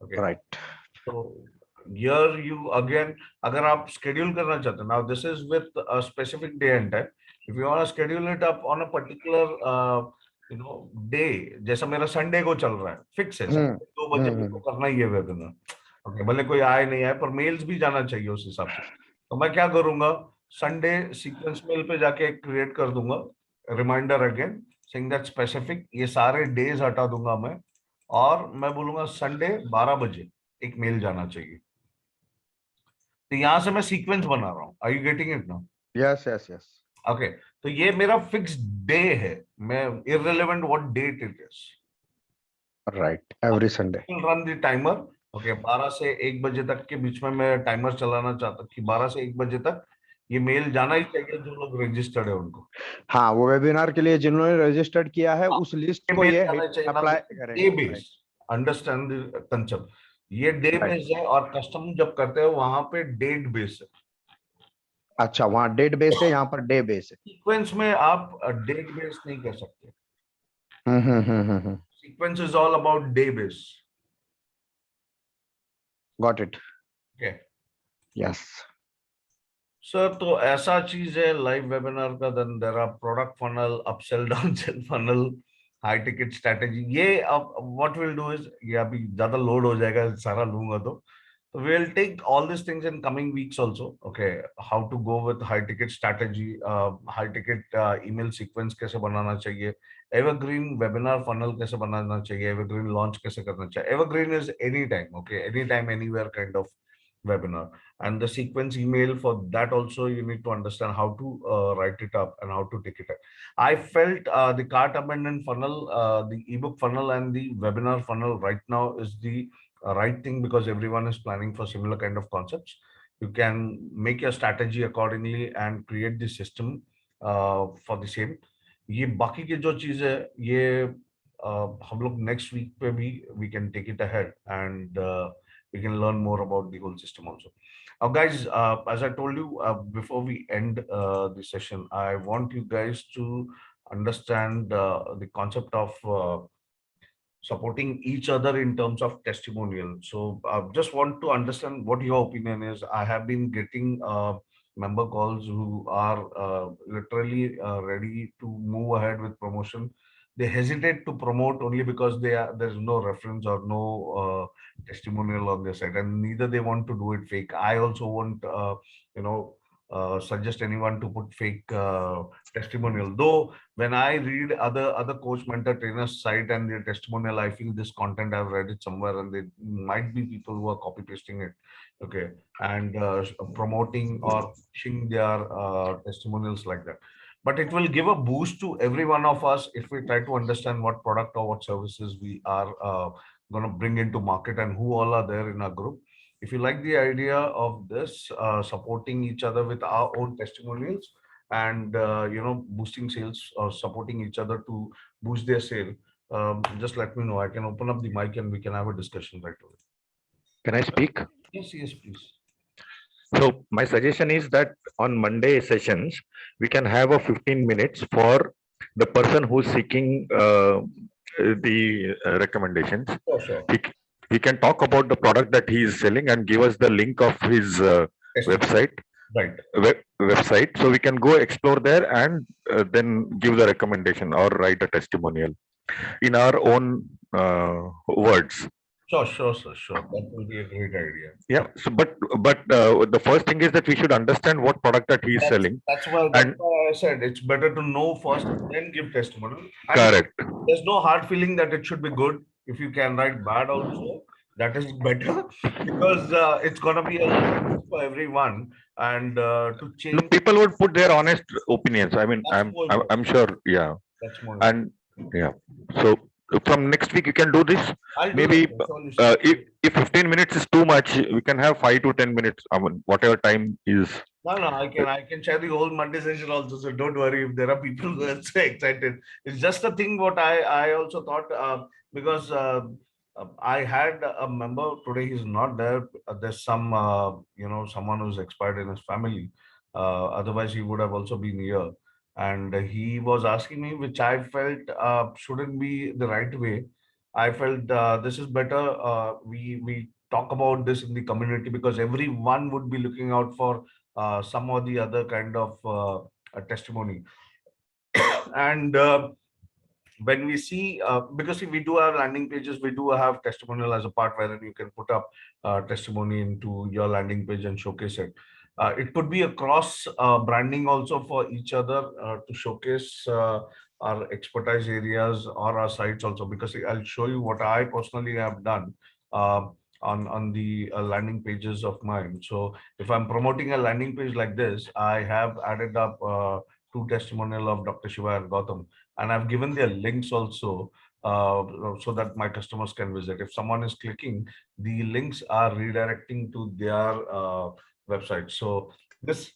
Speaker 1: ओके,
Speaker 8: राइट
Speaker 1: तो हियर यू अगेन, अगर आप शेड्यूल करना चाहते हैं, now this is with a specific day and time. If you want to schedule it up on a particular day, जैसा मेरा संडे को चल रहा है, फिक्स है संडे 2 बजे मेरे को करना ही है वेबिनार। ओके, भले कोई आए नहीं आए पर मेल्स भी जाना चाहिए उस हिसाब से। तो मैं क्या करूंगा, संडे सीक्वेंस मेल पे जाके क्रिएट कर दूंगा reminder again saying that specific, ये सारे डेज हटा दूंगा मैं, और मैं बोलूंगा संडे 12 बजे एक मेल जाना चाहिए। तो यहां से मैं सीक्वेंस बना रहा हूँ। Are you getting it now?
Speaker 8: Yes yes yes
Speaker 1: okay, तो ये मेरा फिक्स डे है, मैं irrelevant what date it is,
Speaker 8: right, every Sunday
Speaker 1: run the timer. Okay, 12 से 1 बजे तक के बीच में मैं टाइमर चलाना चाहता हूँ कि 12 से 1 बजे तक ये मेल जाना ही चाहिए जो लोग रजिस्टर्ड है उनको।
Speaker 8: हाँ, वो वेबिनार के लिए जिन्होंने रजिस्टर्ड किया है उस लिस्ट
Speaker 1: ये
Speaker 8: को
Speaker 1: मेल
Speaker 8: ये
Speaker 1: जाना चाहिए ना,
Speaker 8: अप्लाई
Speaker 1: डे
Speaker 8: करेगा।
Speaker 1: Base, understand the concept. ये डे
Speaker 8: राइट,
Speaker 1: बेस है और कस्टम जब करते हैं वहां पे डेट बेस है।
Speaker 8: अच्छा, वहाँ डेट बेस है, यहाँ पर डे बेस है।
Speaker 1: सीक्वेंस में आप डेट बेस नहीं कर सकते। Sequence is all about day base.
Speaker 8: Got it,
Speaker 1: okay
Speaker 8: yes
Speaker 1: sir, तो ऐसा चीज है लाइव वेबिनार का। Then there are product funnel, upsell downsell funnel, high ticket strategy. ये अब व्हाट विल डू इज, ये अभी ज्यादा लोड हो जाएगा सारा लूंगा तो We'll take all these things in coming weeks also. Okay, how to go with high ticket strategy, high ticket email sequence कैसे बनाना चाहिए, evergreen webinar funnel कैसे बनाना चाहिए, evergreen launch कैसे करना चाहिए. Evergreen is anytime, okay, anytime, anywhere kind of webinar. And the sequence email, for that also you need to understand how to write it up and how to take it up. I felt the cart abandon funnel, the ebook funnel and the webinar funnel right now is the right thing, because everyone is planning for similar kind of concepts. You can make your strategy accordingly and create the system for the same. ये बाकी की जो चीज है ये हम लोग next week पे भी we can take it ahead and we can learn more about the whole system also. Now guys, as I told you before we end the session, I want you guys to understand the concept of supporting each other in terms of testimonial. So just want to understand what your opinion is. I have been getting member calls who are literally ready to move ahead with promotion. They hesitate to promote only because there's no reference or no testimonial on their side, and neither they want to do it fake. I also won't suggest anyone to put fake testimonial, though when I read other coach mentor trainers site and their testimonial, I feel this content I've read it somewhere, and they might be people who are copy pasting it, okay, and promoting or pushing their testimonials like that. But it will give a boost to every one of us if we try to understand what product or what services we are going to bring into market and who all are there in our group. If you like the idea of this, supporting each other with our own testimonials and boosting sales or supporting each other to boost their sale, just let me know. I can open up the mic and we can have a discussion right away.
Speaker 9: Can I speak?
Speaker 1: Yes, please.
Speaker 9: So my suggestion is that on Monday sessions, we can have a 15 minutes for the person who's seeking the recommendations.
Speaker 1: Oh, sure.
Speaker 9: He can talk about the product that he is selling and give us the link of his website.
Speaker 1: Right.
Speaker 9: Website. So we can go explore there and then give the recommendation or write a testimonial in our own words.
Speaker 1: Sure. That will be a great idea.
Speaker 9: Yeah. So, but the first thing is that we should understand what product that he is selling.
Speaker 1: That's why I said it's better to know first and then give testimonial. And
Speaker 9: correct.
Speaker 1: There's no hard feeling that it should be good. If you can write bad also, that is better, because it's gonna be a lot for everyone, and to change.
Speaker 9: No, people would put their honest opinions. I mean, I'm sure. Yeah.
Speaker 1: That's more.
Speaker 9: And yeah. So from next week you can do this. Maybe if 15 minutes is too much, we can have 5 to 10 minutes. I mean, whatever time is.
Speaker 1: No, I can share the whole Monday session also. So don't worry if there are people who are so excited. It's just a thing what I also thought, because I had a member today. He's not there. There's some someone who's expired in his family. Otherwise he would have also been here. And he was asking me, which I felt shouldn't be the right way. I felt this is better. We talk about this in the community, because everyone would be looking out for some or the other kind of a testimony. And when we see, because if we do have landing pages, we do have testimonial as a part wherein you can put up testimony into your landing page and showcase it. It could be a cross branding also for each other to showcase our expertise areas or our sites also, because I'll show you what I personally have done on the landing pages of mine. So if I'm promoting a landing page like this, I have added up 2 testimonial of Dr. Shiva and Gautam, and I've given their links also so that my customers can visit. If someone is clicking, the links are redirecting to their website. So this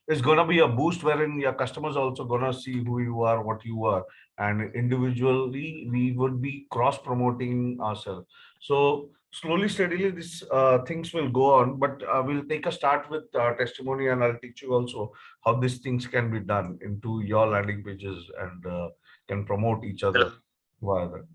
Speaker 1: is going to be a boost wherein your customers are also going to see who you are, what you are, and individually we would be cross promoting ourselves. So slowly, steadily, these things will go on, but we'll take a start with testimony, and I'll teach you also how these things can be done into your landing pages and can promote each other via that.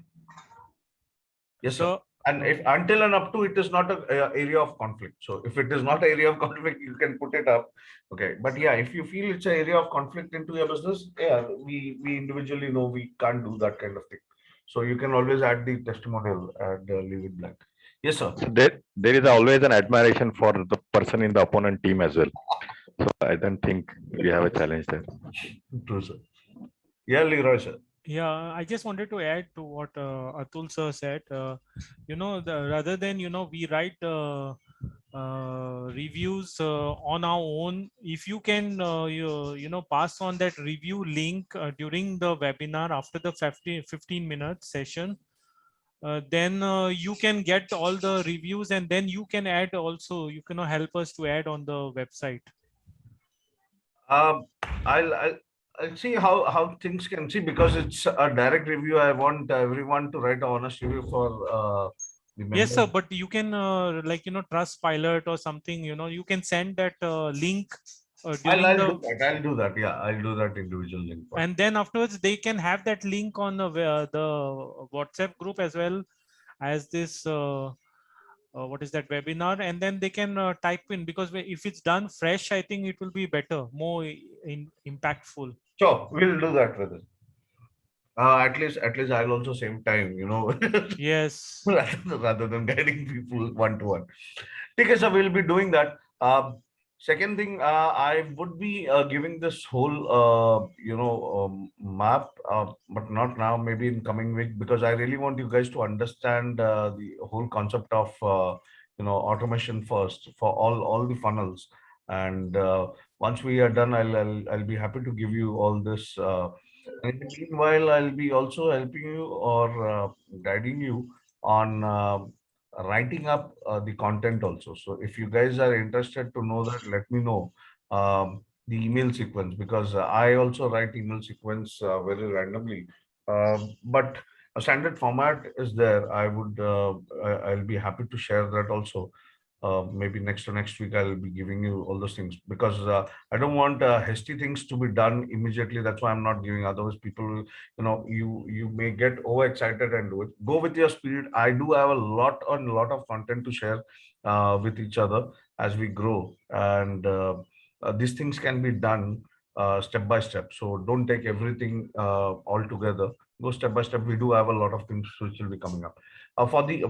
Speaker 1: Yes, sir. And if until and up to, it is not an area of conflict. So if it is not an area of conflict, you can put it up. Okay. But yeah, if you feel it's an area of conflict into your business, yeah, we individually know we can't do that kind of thing. So you can always add the testimonial and leave it blank. Yes, sir.
Speaker 9: So there is always an admiration for the person in the opponent team as well. So I don't think we have a challenge there.
Speaker 1: True, sir. Yeah, Leroy, sir.
Speaker 5: Yeah, I just wanted to add to what Atul sir said. Rather than we write reviews on our own, if you can pass on that review link during the webinar after the 15-minute session, then you can get all the reviews, and then you can add also, you can help us to add on the website.
Speaker 1: I'll see how things can see, because it's a direct review. I want everyone to write an honest review for the members.
Speaker 5: Yes, sir, but you can Trustpilot or something, you can send that link during
Speaker 1: I'll do that. Yeah, I'll do that individual link.
Speaker 5: And then afterwards they can have that link on the WhatsApp group as well as this what is that webinar, and then they can type in, because if it's done fresh, I think it will be better, more impactful.
Speaker 1: Sure, we'll do that with it. At least I'll also save time,
Speaker 5: Yes.
Speaker 1: rather than guiding people one-to-one. Okay, so we'll be doing that. Second thing, I would be giving this whole, map, but not now, maybe in coming week, because I really want you guys to understand the whole concept of, automation first for all the funnels. And once we are done, I'll be happy to give you all this. And meanwhile, I'll be also helping you or guiding you on writing up the content also. So if you guys are interested to know that, let me know the email sequence, because I also write email sequence very randomly. But a standard format is there. I'll be happy to share that also. Maybe next week I'll be giving you all those things, because I don't want hasty things to be done immediately. That's why I'm not giving. Otherwise, people, you may get overexcited and do it. Go with your speed. I do have a lot of content to share with each other as we grow, and these things can be done step by step. So don't take everything all together. Go step by step. We do have a lot of things which will be coming up. For the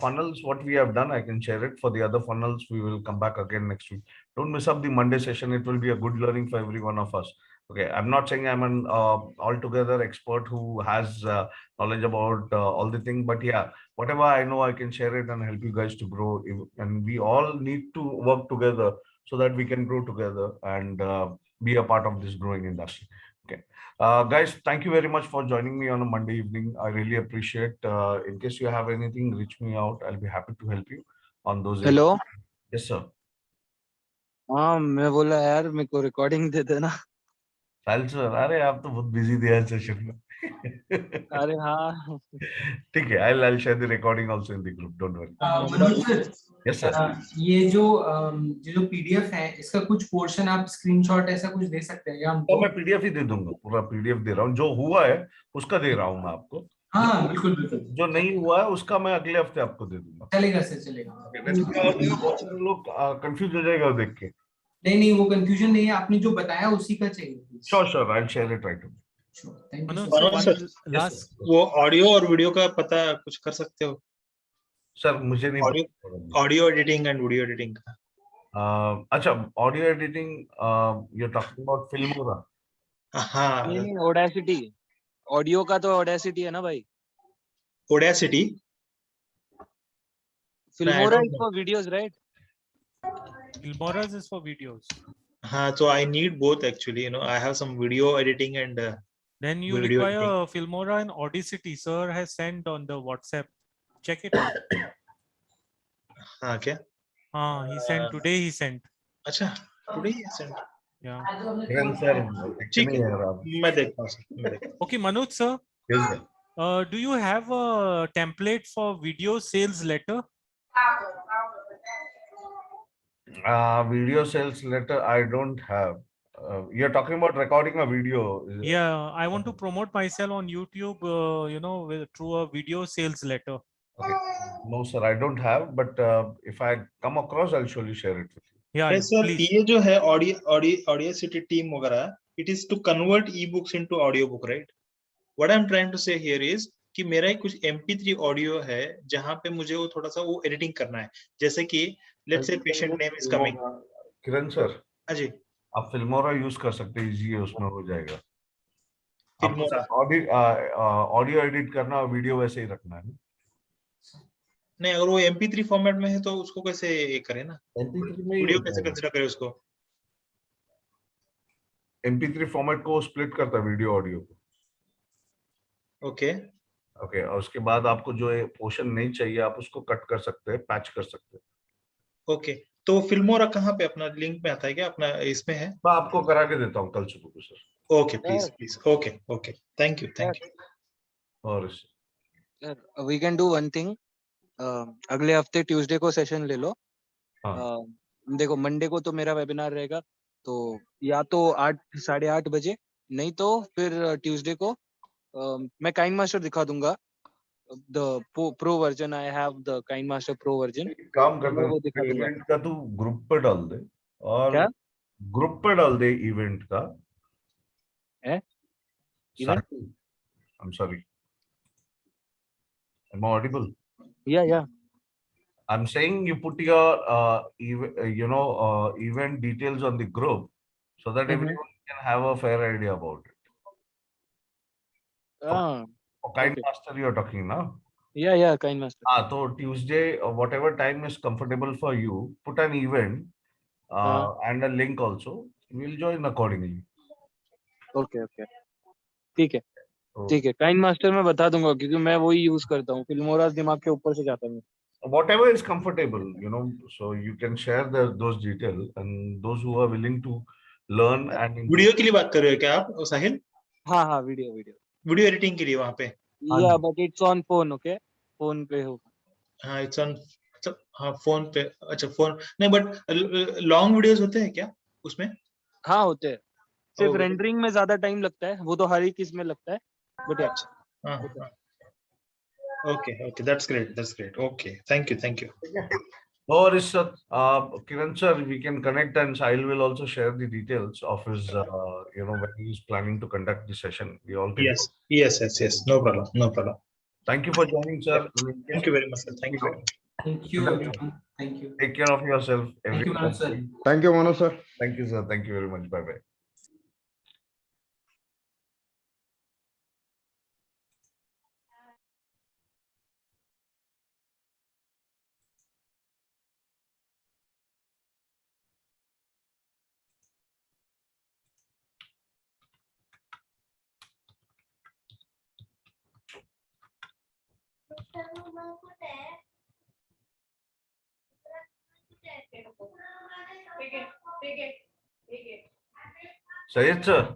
Speaker 1: funnels, what we have done, I can share it. For the other funnels, we will come back again next week. Don't miss up the Monday session. It will be a good learning for every one of us. Okay, I'm not saying I'm an altogether expert who has knowledge about all the things, but yeah, whatever I know, I can share it and help you guys to grow. And we all need to work together so that we can grow together and be a part of this growing industry. Okay. Guys, thank you very much for joining me on a Monday evening. I really appreciate. In case you have anything, reach me out. I'll be happy to help you on those.
Speaker 10: Hello.
Speaker 1: Yes, sir.
Speaker 10: हाँ, मैं बोला यार मेरे को recording दे देना.
Speaker 1: साहिल sir, अरे आप तो बहुत बिजी थे आज सेशन में.
Speaker 10: अरे हाँ.
Speaker 1: ठीक है, I'll share the recording also in the group. Don't worry.
Speaker 7: Manoj sir.
Speaker 1: Yes, sir.
Speaker 7: ये जो PDF है, इसका कुछ पोर्शन आप स्क्रीनशॉट ऐसा कुछ दे सकते हैं क्या हमको?
Speaker 1: तो मैं PDF ही दे दूंगा, पूरा PDF दे रहा हूँ. जो हुआ है उसका दे रहा हूँ मैं आपको.
Speaker 7: हाँ, बिल्कुल.
Speaker 1: जो नहीं हुआ है उसका मैं अगले हफ्ते आपको दे दूंगा.
Speaker 7: चलेगा सर, चलेगा.
Speaker 1: बहुत सारे लोग कंफ्यूज हो जाएगा देख के.
Speaker 7: नहीं, वो कंफ्यूजन नहीं है. आपने जो बताया उसी का चाहिए.
Speaker 1: Sure, I'll share it right away.
Speaker 6: वो ऑडियो और वीडियो का पता कुछ कर सकते हो
Speaker 1: सर? मुझे नहीं.
Speaker 6: Audio editing and video editing का.
Speaker 1: अच्छा, audio editing you are talking about Filmora?
Speaker 6: हाँ,
Speaker 10: नहीं, ऑडेसिटी. ऑडियो का तो ऑडेसिटी है ना भाई.
Speaker 6: Audacity.
Speaker 10: Filmora is for videos, right?
Speaker 5: Filmora is for videos.
Speaker 6: हाँ, so I need both actually. I have some video editing and.
Speaker 5: Then you require Filmora and Audacity. Sir has sent on the WhatsApp. Check it out.
Speaker 6: हाँ क्या?
Speaker 5: हाँ, he sent today. He sent.
Speaker 6: अच्छा, today he sent.
Speaker 5: Yeah.
Speaker 6: ठीक है, मैं देखता हूँ.
Speaker 5: Okay, Manoj sir.
Speaker 1: Yes, sir.
Speaker 5: Do you have a template for video sales letter?
Speaker 1: Video sales letter I don't have. You're talking about recording a video.
Speaker 5: Yeah, I want to promote myself on YouTube, through a video sales letter.
Speaker 1: Okay. No, sir, I don't have, but if I come across, I'll surely share it with you.
Speaker 5: Yeah,
Speaker 6: yes, sir.
Speaker 5: please.
Speaker 6: ये जो है Audacity team वगैरह, it is to convert ebooks into audiobook, right? What I'm trying to say here is कि मेरा एक कुछ MP3 audio है जहां पे मुझे वो थोड़ा सा वो एडिटिंग करना है, जैसे कि let's say patient name is coming.
Speaker 1: Kiran sir,
Speaker 6: हाँ जी,
Speaker 1: आप फिल्मोरा यूज कर सकते हैं, इजी है, उसमें हो जाएगा। आपको
Speaker 6: फिल्मोरा।
Speaker 1: ऑडियो एडिट करना और वीडियो वैसे ही रखना है।
Speaker 6: नहीं, अगर वो MP3 फॉर्मेट में है तो उसको कैसे ये करें ना,
Speaker 1: MP3 में ही
Speaker 6: वीडियो
Speaker 1: हो
Speaker 6: कैसे
Speaker 1: जाएगा।
Speaker 6: कंसिडर करें उसको?
Speaker 1: MP3 फॉर्मेट को स्प्लिट करता है वीडियो ऑडियो को।
Speaker 6: ओके
Speaker 1: ओके, और उसके बाद आपको जो पोर्शन नहीं चाहिए आप उसको कट कर सकते हैं, पैच कर सकते हैं।
Speaker 6: ओके, तो फिल्मोरा कहाँ पे अपना लिंक में आता है क्या, अपना इसमें है?
Speaker 1: मैं आपको करा के देता हूँ कल सुबह को sir.
Speaker 6: Okay please please, okay okay, thank you thank you.
Speaker 1: और
Speaker 10: sir we can do one thing, अगले हफ्ते ट्यूसडे को सेशन ले लो।
Speaker 1: हाँ।
Speaker 10: देखो मंडे को तो मेरा वेबिनार रहेगा, तो या तो 8 8:30 बजे, नहीं तो फिर ट्यूसडे को मैं काइंड मास्टर दिखा दूंगा, the pro version, I have the kind master pro version,
Speaker 1: एक काम
Speaker 10: मैं
Speaker 1: करते
Speaker 10: वो दिखा
Speaker 1: हैं,
Speaker 10: दूंगा।
Speaker 1: इवेंट का तू ग्रुप पे डाल दे, और
Speaker 10: क्या
Speaker 1: ग्रुप पे डाल दे इवेंट का।
Speaker 10: है event?
Speaker 1: I am sorry, am I audible?
Speaker 10: या
Speaker 1: I'm saying you put your event details on the group so that everyone can have a fair idea about it.
Speaker 10: हाँ
Speaker 1: For kind
Speaker 10: okay,
Speaker 1: master you're talking now.
Speaker 10: या kind master.
Speaker 1: So Tuesday, whatever time is comfortable for you, put an event and a link also. We'll join accordingly.
Speaker 10: Okay okay, ठीक है
Speaker 1: So
Speaker 10: ठीक है, kind master मैं बता दूंगा क्योंकि मैं वही यूज करता हूँ, फिल्मोरा दिमाग के ऊपर से जाता है।
Speaker 1: whatever is comfortable, so you can share those details, and those who are willing to learn and
Speaker 6: video के लिए बात कर रहे हो क्या आप साहिल?
Speaker 10: हाँ हाँ, वीडियो वीडियो
Speaker 6: वीडियो एडिटिंग के लिए वहां पे?
Speaker 10: या but it's on phone, okay, phone पे होगा।
Speaker 6: हाँ इट्स ऑन, हाँ फोन पे, अच्छा फोन नहीं, बट लॉन्ग वीडियोस होते हैं क्या उसमें?
Speaker 10: हाँ होते हैं, सिर्फ
Speaker 6: ओके
Speaker 10: रेंडरिंग में ज्यादा टाइम लगता है, वो तो हर एक किस में लगता है, बट या
Speaker 6: हाँ हाँ, okay okay, that's great, okay, thank you.
Speaker 1: or is Kiran sir, we can connect, and Sahil will also share the details of his, when he is planning to conduct the session. We all can.
Speaker 6: Yes, no problem.
Speaker 1: Thank you for joining,
Speaker 6: Yeah.
Speaker 1: sir.
Speaker 6: Thank you very much, sir. Thank you very much.
Speaker 7: Thank you everyone. Thank you.
Speaker 1: Take care of yourself,
Speaker 7: Thank you, Manoj sir.
Speaker 1: everyone.
Speaker 8: Thank you, Manu sir.
Speaker 1: Thank you, sir. Thank you very much. Bye bye. Sayed sir.